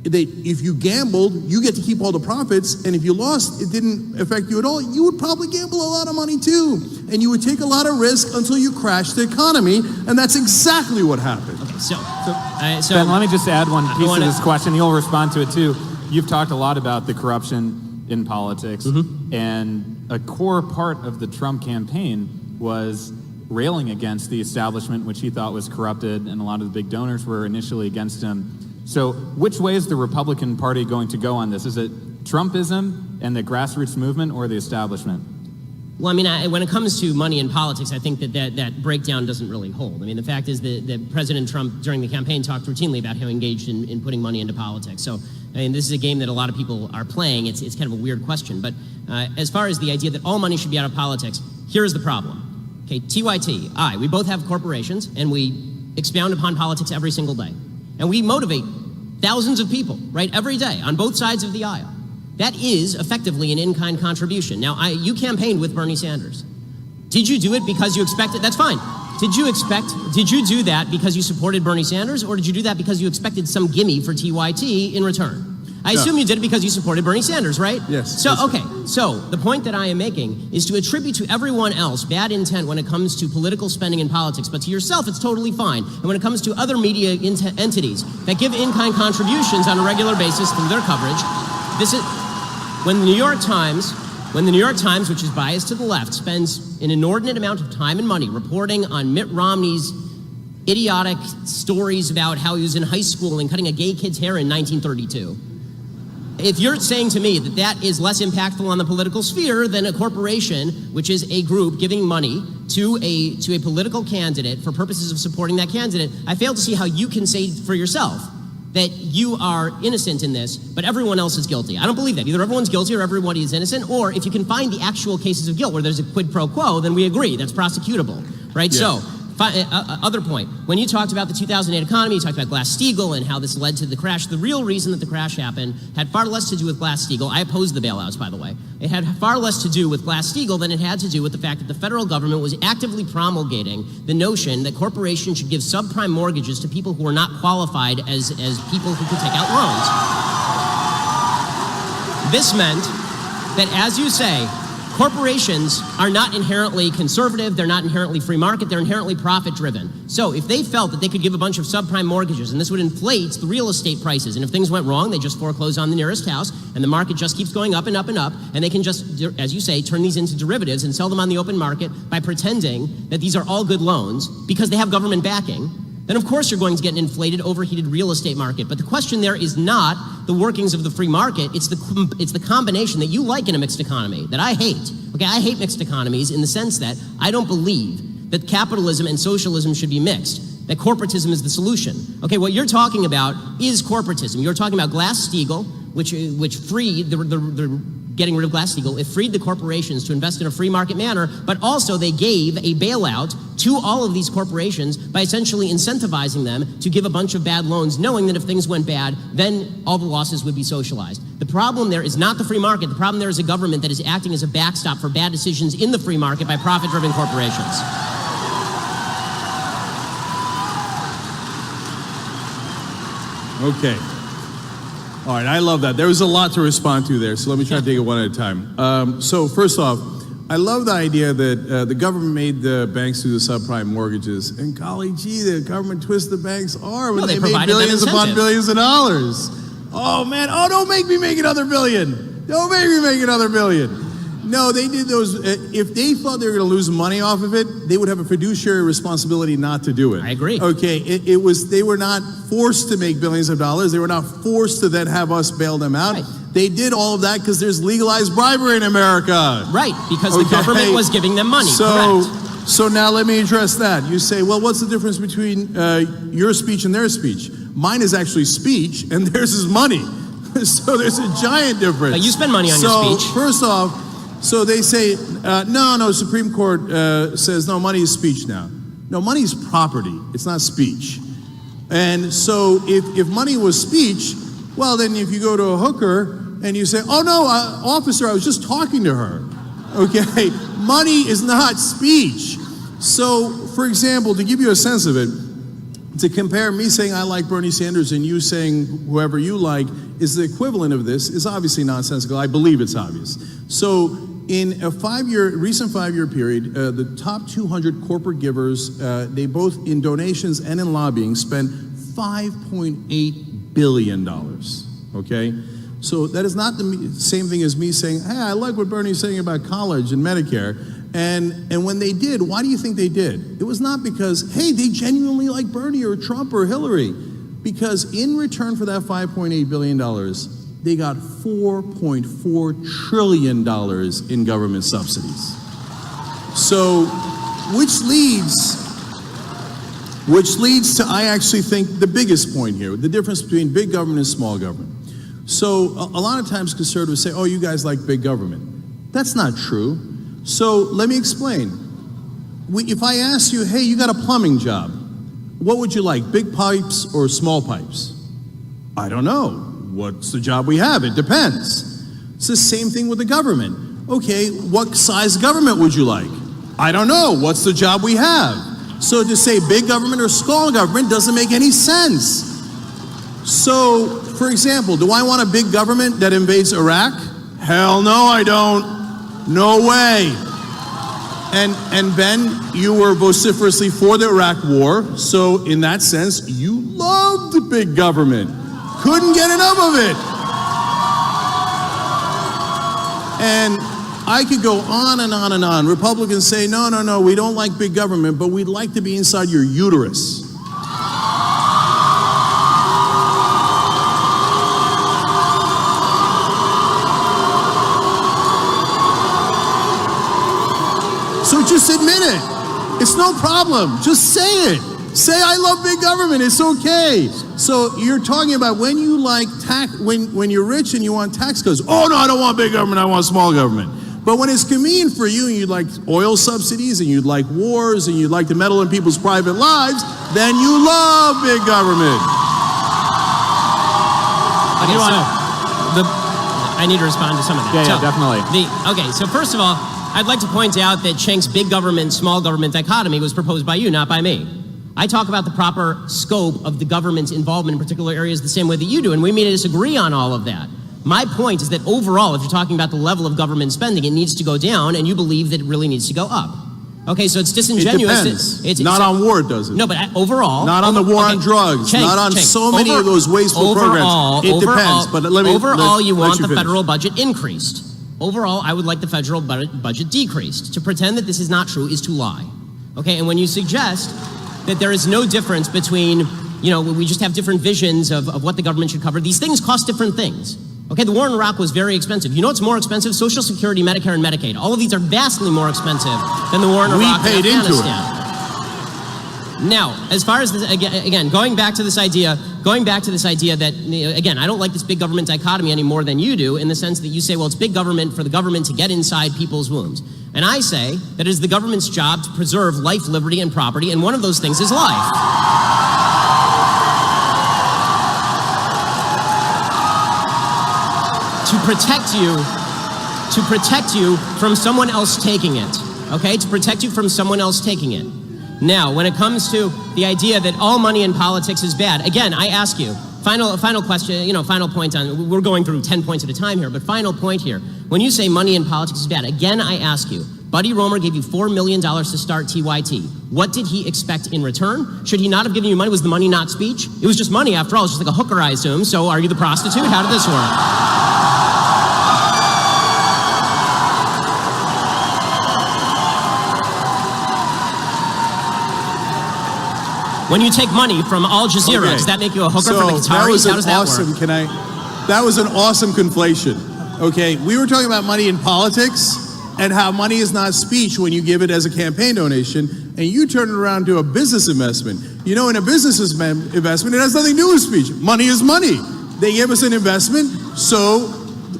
if you gambled, you get to keep all the profits, and if you lost, it didn't affect you at all, you would probably gamble a lot of money too. And you would take a lot of risk until you crash the economy, and that's exactly what happened. Okay, so Ben, let me just add one piece to this question. You'll respond to it too. You've talked a lot about the corruption in politics, and a core part of the Trump campaign was railing against the establishment, which he thought was corrupted, and a lot of the big donors were initially against him. So which way is the Republican Party going to go on this? Is it Trumpism and the grassroots movement, or the establishment? Well, I mean, when it comes to money in politics, I think that breakdown doesn't really hold. I mean, the fact is that President Trump, during the campaign, talked routinely about how he engaged in putting money into politics. So, I mean, this is a game that a lot of people are playing. It's kind of a weird question. But as far as the idea that all money should be out of politics, here's the problem. Okay, TYT, we both have corporations, and we expound upon politics every single day. And we motivate thousands of people, right, every day on both sides of the aisle. That is effectively an in-kind contribution. Now, you campaigned with Bernie Sanders. Did you do it because you expected? That's fine. Did you do that because you supported Bernie Sanders, or did you do that because you expected some gimme for TYT in return? I assume you did it because you supported Bernie Sanders, right? Yes. So, okay. So the point that I am making is to attribute to everyone else bad intent when it comes to political spending in politics, but to yourself, it's totally fine. And when it comes to other media entities that give in-kind contributions on a regular basis through their coverage, this is when the New York Times, which is biased to the left, spends an inordinate amount of time and money reporting on Mitt Romney's idiotic stories about how he was in high school and cutting a gay kid's hair in 1932. If you're saying to me that that is less impactful on the political sphere than a corporation, which is a group giving money to a political candidate for purposes of supporting that candidate, I fail to see how you can say for yourself that you are innocent in this, but everyone else is guilty. I don't believe that. Either everyone's guilty or everybody is innocent, or if you can find the actual cases of guilt where there's a quid pro quo, then we agree, that's prosecutable, right? Yeah. So, other point, when you talked about the 2008 economy, you talked about Glass-Steagall and how this led to the crash. The real reason that the crash happened had far less to do with Glass-Steagall. I opposed the bailouts, by the way. It had far less to do with Glass-Steagall than it had to do with the fact that the federal government was actively promulgating the notion that corporations should give subprime mortgages to people who are not qualified as people who could take out loans. This meant that, as you say, corporations are not inherently conservative, they're not inherently free market, they're inherently profit-driven. So if they felt that they could give a bunch of subprime mortgages and this would inflate the real estate prices, and if things went wrong, they just foreclose on the nearest house, and the market just keeps going up and up and up, and they can just, as you say, turn these into derivatives and sell them on the open market by pretending that these are all good loans because they have government backing, then of course you're going to get an inflated, overheated real estate market. But the question there is not the workings of the free market, it's the combination that you like in a mixed economy, that I hate. Okay, I hate mixed economies in the sense that I don't believe that capitalism and socialism should be mixed, that corporatism is the solution. Okay, what you're talking about is corporatism. You're talking about Glass-Steagall, which freed the getting rid of Glass-Steagall. It freed the corporations to invest in a free market manner, but also they gave a bailout to all of these corporations by essentially incentivizing them to give a bunch of bad loans, knowing that if things went bad, then all the losses would be socialized. The problem there is not the free market. The problem there is a government that is acting as a backstop for bad decisions in the free market by profit-driven corporations. Okay. All right, I love that. There was a lot to respond to there, so let me try to take it one at a time. So first off, I love the idea that the government made the banks do the subprime mortgages, and golly gee, the government twisted the banks' arm when they made billions upon billions of dollars. Oh man, don't make me make another billion. Don't make me make another billion. No, they did those, if they thought they were going to lose money off of it, they would have a fiduciary responsibility not to do it. I agree. Okay, they were not forced to make billions of dollars. They were not forced to then have us bail them out. Right. They did all of that because there's legalized bribery in America. Right, because the government was giving them money. Correct. So now let me address that. You say, well, what's the difference between your speech and their speech? Mine is actually speech, and theirs is money. So there's a giant difference. But you spend money on your speech. First off, so they say, no, Supreme Court says, no, money is speech now. No, money is property. It's not speech. And so if money was speech, well, then if you go to a hooker and you say, oh, no, officer, I was just talking to her. Okay, money is not speech. So, for example, to give you a sense of it, to compare me saying I like Bernie Sanders and you saying whoever you like is the equivalent of this is obviously nonsensical. I believe it's obvious. So in a recent five-year period, the top 200 corporate givers, they both in donations and in lobbying spent $5.8 billion, okay? So that is not the same thing as me saying, hey, I like what Bernie's saying about college and Medicare. And when they did, why do you think they did? It was not because, hey, they genuinely like Bernie or Trump or Hillary. Because in return for that $5.8 billion, they got $4.4 trillion in government subsidies. So, which leads to, I actually think, the biggest point here, the difference between big government and small government. So, a lot of times conservatives say, oh, you guys like big government. That's not true. So, let me explain. If I ask you, hey, you got a plumbing job, what would you like, big pipes or small pipes? I don't know. What's the job we have? It depends. It's the same thing with the government. Okay, what size government would you like? I don't know. What's the job we have? So to say big government or small government doesn't make any sense. So, for example, do I want a big government that invades Iraq? Hell no, I don't. No way. And Ben, you were vociferously for the Iraq war, so in that sense, you loved big government. Couldn't get enough of it. And I could go on and on and on. Republicans say, no, we don't like big government, but we'd like to be inside your uterus. So just admit it. It's no problem. Just say it. Say I love big government. It's okay. So you're talking about when you like when you're rich and you want tax cuts. Oh no, I don't want big government. I want small government. But when it's convenient for you and you'd like oil subsidies and you'd like wars and you'd like to meddle in people's private lives, then you love big government. Okay, I need to respond to some of that. Yeah, definitely. Okay, so first of all, I'd like to point out that Cenk's big government, small government dichotomy was proposed by you, not by me. I talk about the proper scope of the government's involvement in particular areas the same way that you do, and we may disagree on all of that. My point is that overall, if you're talking about the level of government spending, it needs to go down, and you believe that it really needs to go up. Okay, so it's disingenuous. It depends. Not on war, does it? No, but overall. Not on the war on drugs. Not on so many of those wasteful programs. It depends. But overall, you want the federal budget increased. Overall, I would like the federal budget decreased. To pretend that this is not true is to lie. Okay, and when you suggest that there is no difference between, we just have different visions of what the government should cover, these things cost different things. Okay, the war in Iraq was very expensive. You know what's more expensive? Social Security, Medicare, and Medicaid. All of these are vastly more expensive than the war in Iraq and Afghanistan. Now, as far as this, again, going back to this idea that, again, I don't like this big government dichotomy any more than you do, in the sense that you say, well, it's big government for the government to get inside people's wombs. And I say that it is the government's job to preserve life, liberty, and property, and one of those things is life. To protect you from someone else taking it, okay? To protect you from someone else taking it. Now, when it comes to the idea that all money in politics is bad, again, I ask you, final question, final point on, we're going through 10 points at a time here, but final point here. When you say money in politics is bad, again, I ask you, Buddy Roemer gave you $4 million to start TYT. What did he expect in return? Should he not have given you money? Was the money not speech? It was just money, after all. It's just like a hooker, I assume. So are you the prostitute? How did this work? When you take money from Al Jazeera, does that make you a hooker for the Qataris? How does that work? That was an awesome conflation. Okay, we were talking about money in politics and how money is not speech when you give it as a campaign donation, and you turn it around to a business investment. In a business investment, it has nothing to do with speech. Money is money. They gave us an investment,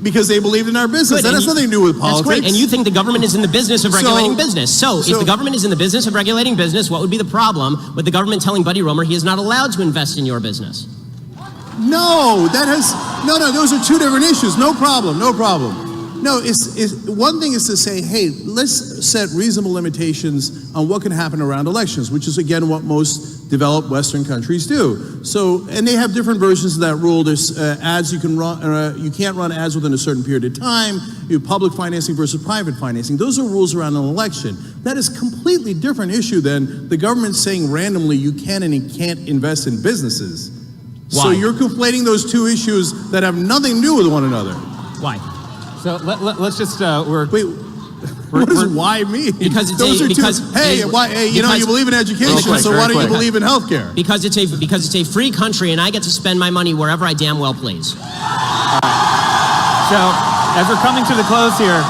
because they believed in our business. That has nothing to do with politics. That's great. And you think the government is in the business of regulating business. So if the government is in the business of regulating business, what would be the problem with the government telling Buddy Roemer he is not allowed to invest in your business? No, those are two different issues. No problem. No, one thing is to say, hey, let's set reasonable limitations on what can happen around elections, which is, again, what most developed Western countries do. So, and they have different versions of that rule. There's ads you can run, you can't run ads within a certain period of time. You have public financing versus private financing. Those are rules around an election. That is a completely different issue than the government saying randomly you can and you can't invest in businesses. Why? So you're conflating those two issues that have nothing to do with one another. Why? So let's just what does why mean? Because it's you believe in education, so why don't you believe in healthcare? Because it's a free country, and I get to spend my money wherever I damn well please. So as we're coming to the close here,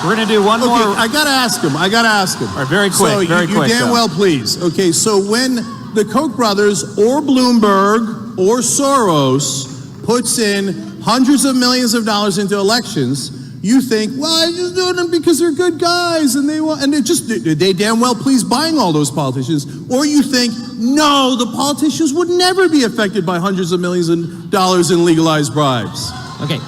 we're going to do one more. I gotta ask him. All right, very quick. So very you quick. damn well please. Okay, so when the Koch brothers or Bloomberg or Soros puts in hundreds of millions of dollars into elections, you think, well, I just do them because they're good guys and they damn well please buying all those politicians. Or you think, no, the politicians would never be affected by hundreds of millions of dollars in legalized bribes. Okay.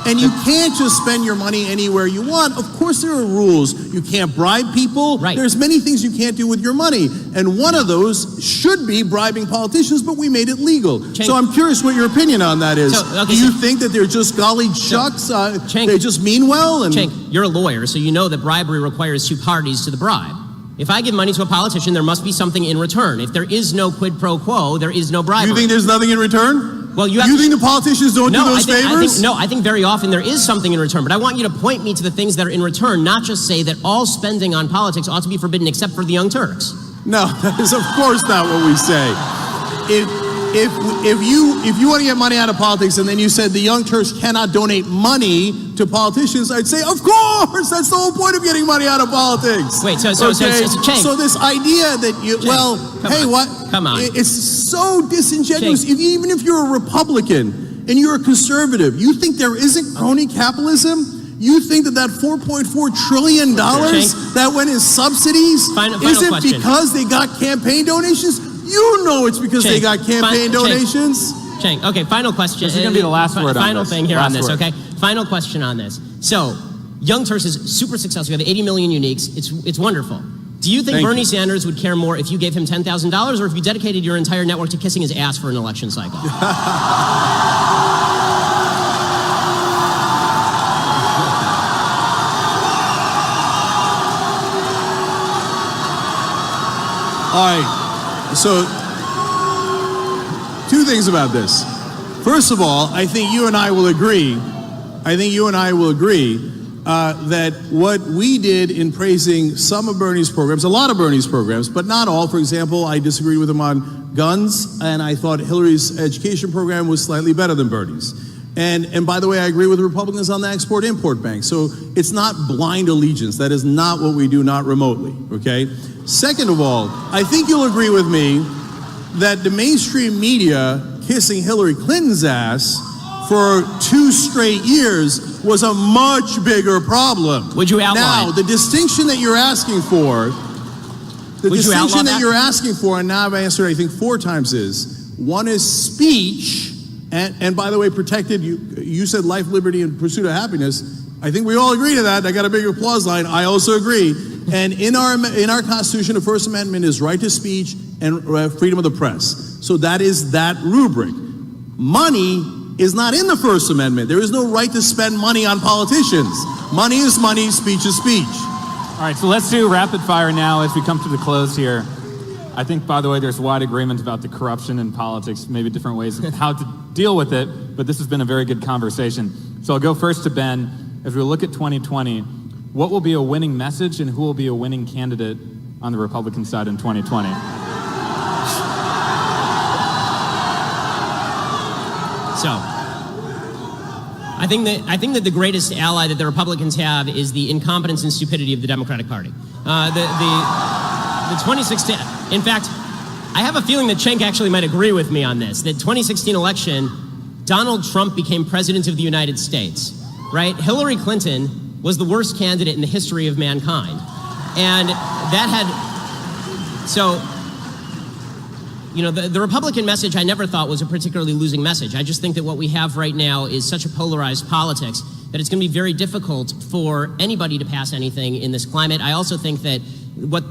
And you can't just spend your money anywhere you want. Of course there are rules. You can't bribe people. Right. There's many things you can't do with your money. And one of those should be bribing politicians, but we made it legal. So I'm curious what your opinion on that is. Do you think that they're just golly shucks, they just mean well? Cenk, you're a lawyer, so you know that bribery requires two parties to the bribe. If I give money to a politician, there must be something in return. If there is no quid pro quo, there is no bribery. You think there's nothing in return? Well, you think the politicians don't do those favors? I think very often there is something in return, but I want you to point me to the things that are in return, not just say that all spending on politics ought to be forbidden except for the Young Turks. No, that is of course not what we say. if you want to get money out of politics, and then you said the Young Turks cannot donate money to politicians, I'd say, of course, that's the whole point of getting money out of politics. Wait, so Cenk. So this idea that you, Cenk, come on. It's so disingenuous. Cenk. Even if you're a Republican and you're a conservative, you think there isn't crony capitalism? You think that $4.4 trillion that went in subsidies isn't question. because they got campaign donations? You know it's because they got campaign donations. Cenk, okay, final question. This is going to be the last word on Final this. thing here Last on this, word. okay? Final question on this. So, Young Turks is super successful. We have 80 million uniques. It's wonderful. Do you think Thank Bernie you. Sanders would care more if you gave him $10,000 or if you dedicated your entire network to kissing his ass for an election cycle? All right, so two things about this. First of all, I think you and I will agree that what we did in praising some of Bernie's programs, a lot of Bernie's programs, but not all. For example, I disagreed with him on guns, and I thought Hillary's education program was slightly better than Bernie's. And by the way, I agree with the Republicans on the Export-Import Bank. So it's not blind allegiance. That is not what we do, not remotely, okay? Second of all, I think you'll agree with me that the mainstream media kissing Hillary Clinton's ass for 2 straight years was a much bigger problem. Would you outline? Now, the distinction that you're asking for, and now I've answered, I think, 4 times is, one is speech, and by the way, protected, you said life, liberty, and pursuit of happiness. I think we all agree to that. I got a big applause line. I also agree. And in our Constitution, the First Amendment is right to speech and freedom of the press. So that is that rubric. Money is not in the First Amendment. There is no right to spend money on politicians. Money is money, speech is speech. All right, so let's do rapid fire now as we come to the close here. I think, by the way, there's wide agreement about the corruption in politics, maybe different ways of how to deal with it, but this has been a very good conversation. So I'll go first to Ben. As we look at 2020, what will be a winning message and who will be a winning candidate on the Republican side in 2020? So, I think that the greatest ally that the Republicans have is the incompetence and stupidity of the Democratic Party. The 2016, in fact, I have a feeling that Cenk actually might agree with me on this, that 2016 election, Donald Trump became president of the United States, right? Hillary Clinton was the worst candidate in the history of mankind. And that had, so, you know, the Republican message I never thought was a particularly losing message. I just think that what we have right now is such a polarized politics that it's going to be very difficult for anybody to pass anything in this climate. I also think that what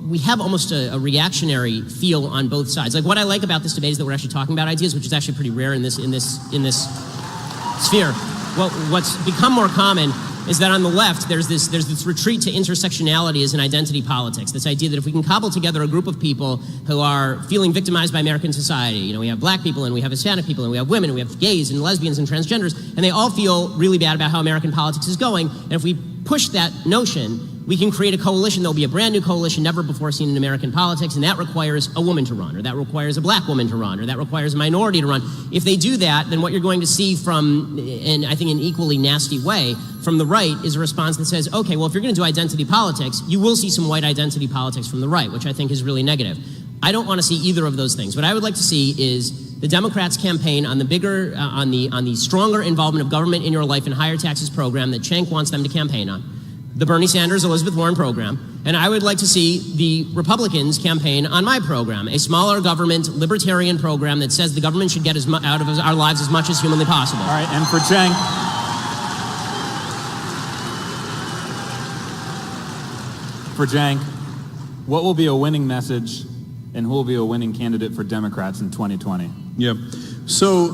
we have almost a reactionary feel on both sides. Like what I like about this debate is that we're actually talking about ideas, which is actually pretty rare in this sphere. Well, what's become more common is that on the left, there's this retreat to intersectionality as an identity politics. This idea that if we can cobble together a group of people who are feeling victimized by American society, you know, we have black people and we have Hispanic people and we have women and we have gays and lesbians and transgenders, and they all feel really bad about how American politics is going. And if we push that notion, we can create a coalition. There'll be a brand new coalition never before seen in American politics, and that requires a woman to run, or that requires a black woman to run, or that requires a minority to run. If they do that, then what you're going to see from, and I think an equally nasty way, from the right is a response that says, okay, well, if you're going to do identity politics, you will see some white identity politics from the right, which I think is really negative. I don't want to see either of those things. What I would like to see is the Democrats campaign on the bigger, on the stronger involvement of government in your life and higher taxes program that Cenk wants them to campaign on, the Bernie Sanders, Elizabeth Warren program, and I would like to see the Republicans campaign on my program, a smaller government, libertarian program that says the government should get out of our lives as much as humanly possible. All right, and for Cenk, what will be a winning message and who will be a winning candidate for Democrats in 2020? Yep. So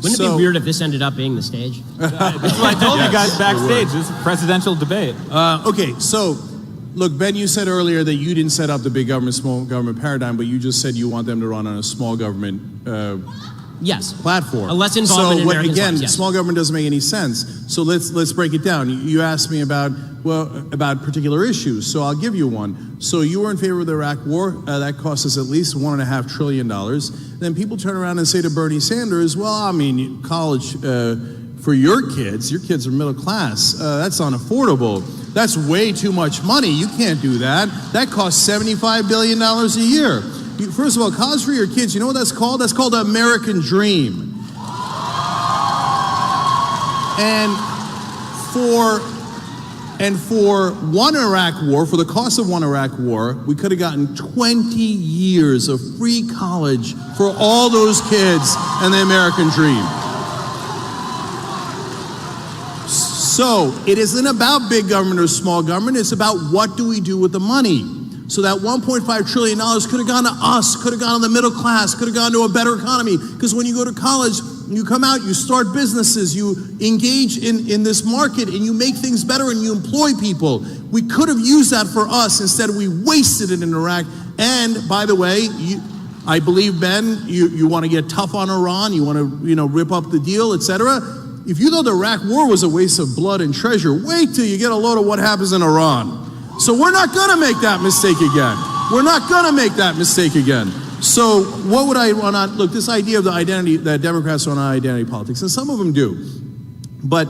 Wouldn't it be weird if this ended up being the stage? That's what I told you guys backstage. This is a presidential debate. Okay, so look, Ben, you said earlier that you didn't set up the big government, small government paradigm, but you just said you want them to run on a small government Yes. platform. A less involvement in Americans' again, lives, yes. small government doesn't make any sense. So let's break it down. You asked me about particular issues, so I'll give you one. So you were in favor of the Iraq War. That cost us at least $1.5 trillion. Then people turn around and say to Bernie Sanders, well, I mean, college for your kids are middle class. That's unaffordable. That's way too much money. You can't do that. That costs $75 billion a year. First of all, college for your kids, you know what that's called? That's called the American Dream. And for one Iraq war, for the cost of one Iraq war, we could have gotten 20 years of free college for all those kids and the American Dream. So it isn't about big government or small government. It's about what do we do with the money. So that $1.5 trillion could have gone to us, could have gone to the middle class, could have gone to a better economy. Because when you go to college, you come out, you start businesses, you engage in this market, and you make things better and you employ people. We could have used that for us. Instead, we wasted it in Iraq. And by the way, I believe, Ben, you want to get tough on Iran, you want to rip up the deal, etc. If you thought the Iraq war was a waste of blood and treasure, wait till you get a load of what happens in Iran. So we're not going to make that mistake again. We're not going to make that mistake again. So what would I run on? Look, this idea of the identity, that Democrats run on identity politics, and some of them do. But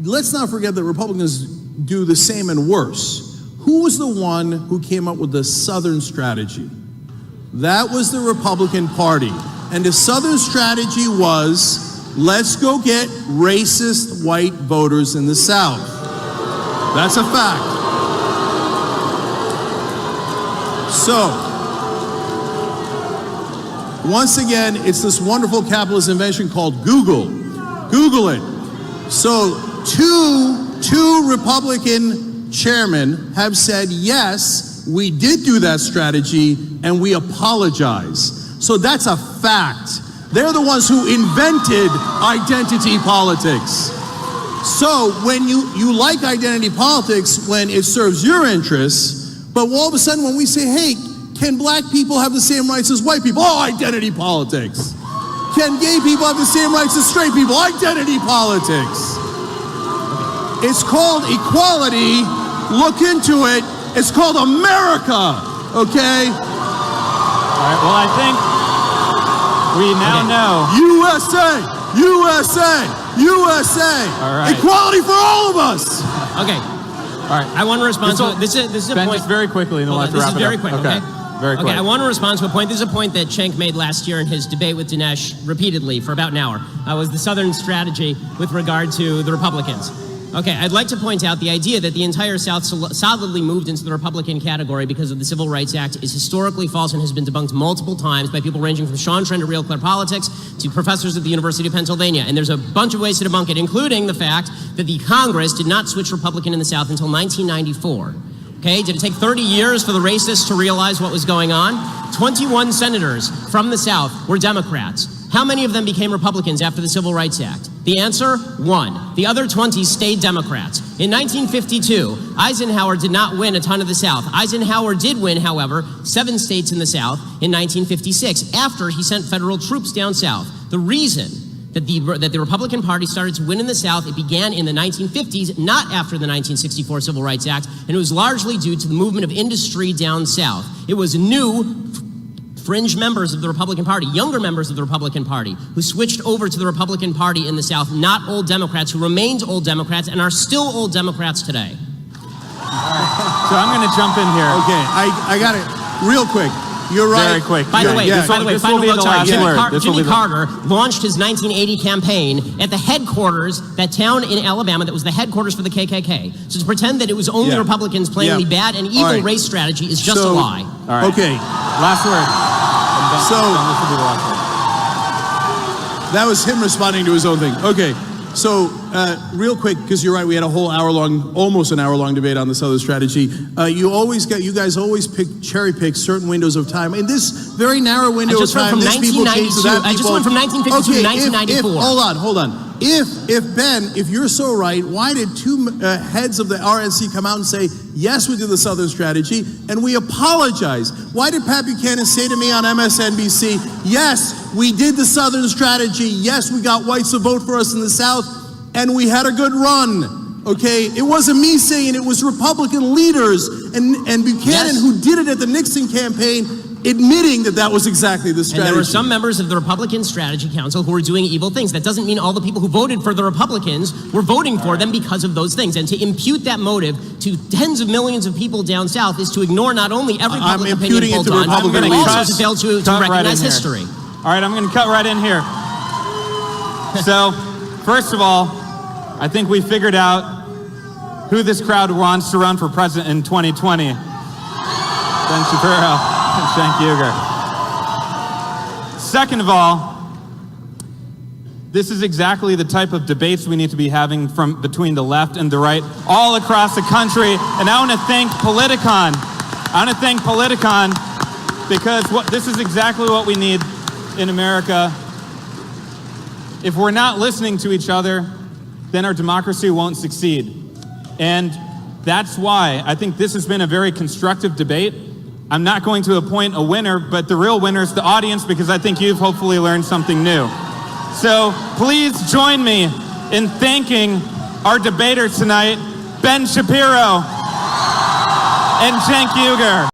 let's not forget that Republicans do the same and worse. Who was the one who came up with the Southern strategy? That was the Republican Party. And the Southern strategy was, let's go get racist white voters in the South. That's a fact. So, once again, it's this wonderful capitalist invention called Google. Google it. So, two Republican chairmen have said, yes, we did do that strategy, and we apologize. So that's a fact. They're the ones who invented identity politics. So when you like identity politics when it serves your interess, but all of a sudden when we say, hey, can black people have the same rights as white people? Oh, identity politics. Can gay people have the same rights as straight people? Identity politics. It's called equality. Look into it. It's called America. Okay? All right, well, I think we now know. USA! USA! USA! All right. Equality for all of us! Okay. All right. I want to respond to this is a Ben, point. just very quickly, and then we'll have to wrap it up. This is very quick, okay? Very quick. Okay, I want to respond to a point. This is a point that Cenk made last year in his debate with Dinesh repeatedly for about an hour. Was the Southern strategy with regard to the Republicans. Okay, I'd like to point out the idea that the entire South solidly moved into the Republican category because of the Civil Rights Act is historically false and has been debunked multiple times by people ranging from Sean Trent at Real Clear Politics to professors at the University of Pennsylvania. And there's a bunch of ways to debunk it, including the fact that the Congress did not switch Republican in the South until 1994. Okay, did it take 30 years for the racists to realize what was going on? 21 senators from the South were Democrats. How many of them became Republicans after the Civil Rights Act? The answer, 1. The other 20 stayed Democrats. In 1952, Eisenhower did not win a ton of the South. Eisenhower did win, however, 7 states in the South in 1956, after he sent federal troops down south. The reason that the Republican Party started to win in the South, it began in the 1950s, not after the 1964 Civil Rights Act, and it was largely due to the movement of industry down south. It was new fringe members of the Republican Party, younger members of the Republican Party, who switched over to the Republican Party in the South, not old Democrats, who remained old Democrats and are still old Democrats today. All right. So I'm going to jump in here. Okay, I got it. Real quick. You're right. Very quick. By the way, final vote, sorry, Jimmy the Carter launched his 1980 campaign at the headquarters, that town in Alabama that was the headquarters for the KKK. So to pretend that it was only Republicans playing the bad and evil race strategy is just a lie. All right. Okay. Last word. So that was him responding to his own thing. Okay. So, real quick, because you're right, we had a whole almost an hour-long debate on the Southern strategy. You guys always cherry pick certain windows of time. In this very narrow window of time, this people came to that. I just went from 1952 to 1994. Hold on. if you're so right, why did two heads of the RNC come out and say, yes, we did the Southern strategy, and we apologize? Why did Pat Buchanan say to me on MSNBC, yes, we did the Southern strategy, yes, we got whites to vote for us in the South, and we had a good run, okay? It wasn't me saying it, was Republican leaders and Buchanan who did it at the Nixon campaign, admitting that that was exactly the strategy. And there were some members of the Republican Strategy Council who were doing evil things. That doesn't mean all the people who voted for the Republicans were voting for them because of those things. And to impute that motive to tens of millions of people down south is to ignore not only every public opinion poll done, but also to fail to recognize history. All right, I'm going to cut right in here. So, first of all, I think we figured out who this crowd wants to run for president in 2020. Ben Shapiro. Cenk Uygur. Second of all, this is exactly the type of debates we need to be having from between the left and the right all across the country. And I want to thank Politicon. Because this is exactly what we need in America. If we're not listening to each other, then our democracy won't succeed. And that's why I think this has been a very constructive debate. I'm not going to appoint a winner, but the real winner is the audience, because I think you've hopefully learned something new. So please join me in thanking our debaters tonight, Ben Shapiro and Cenk Uygur.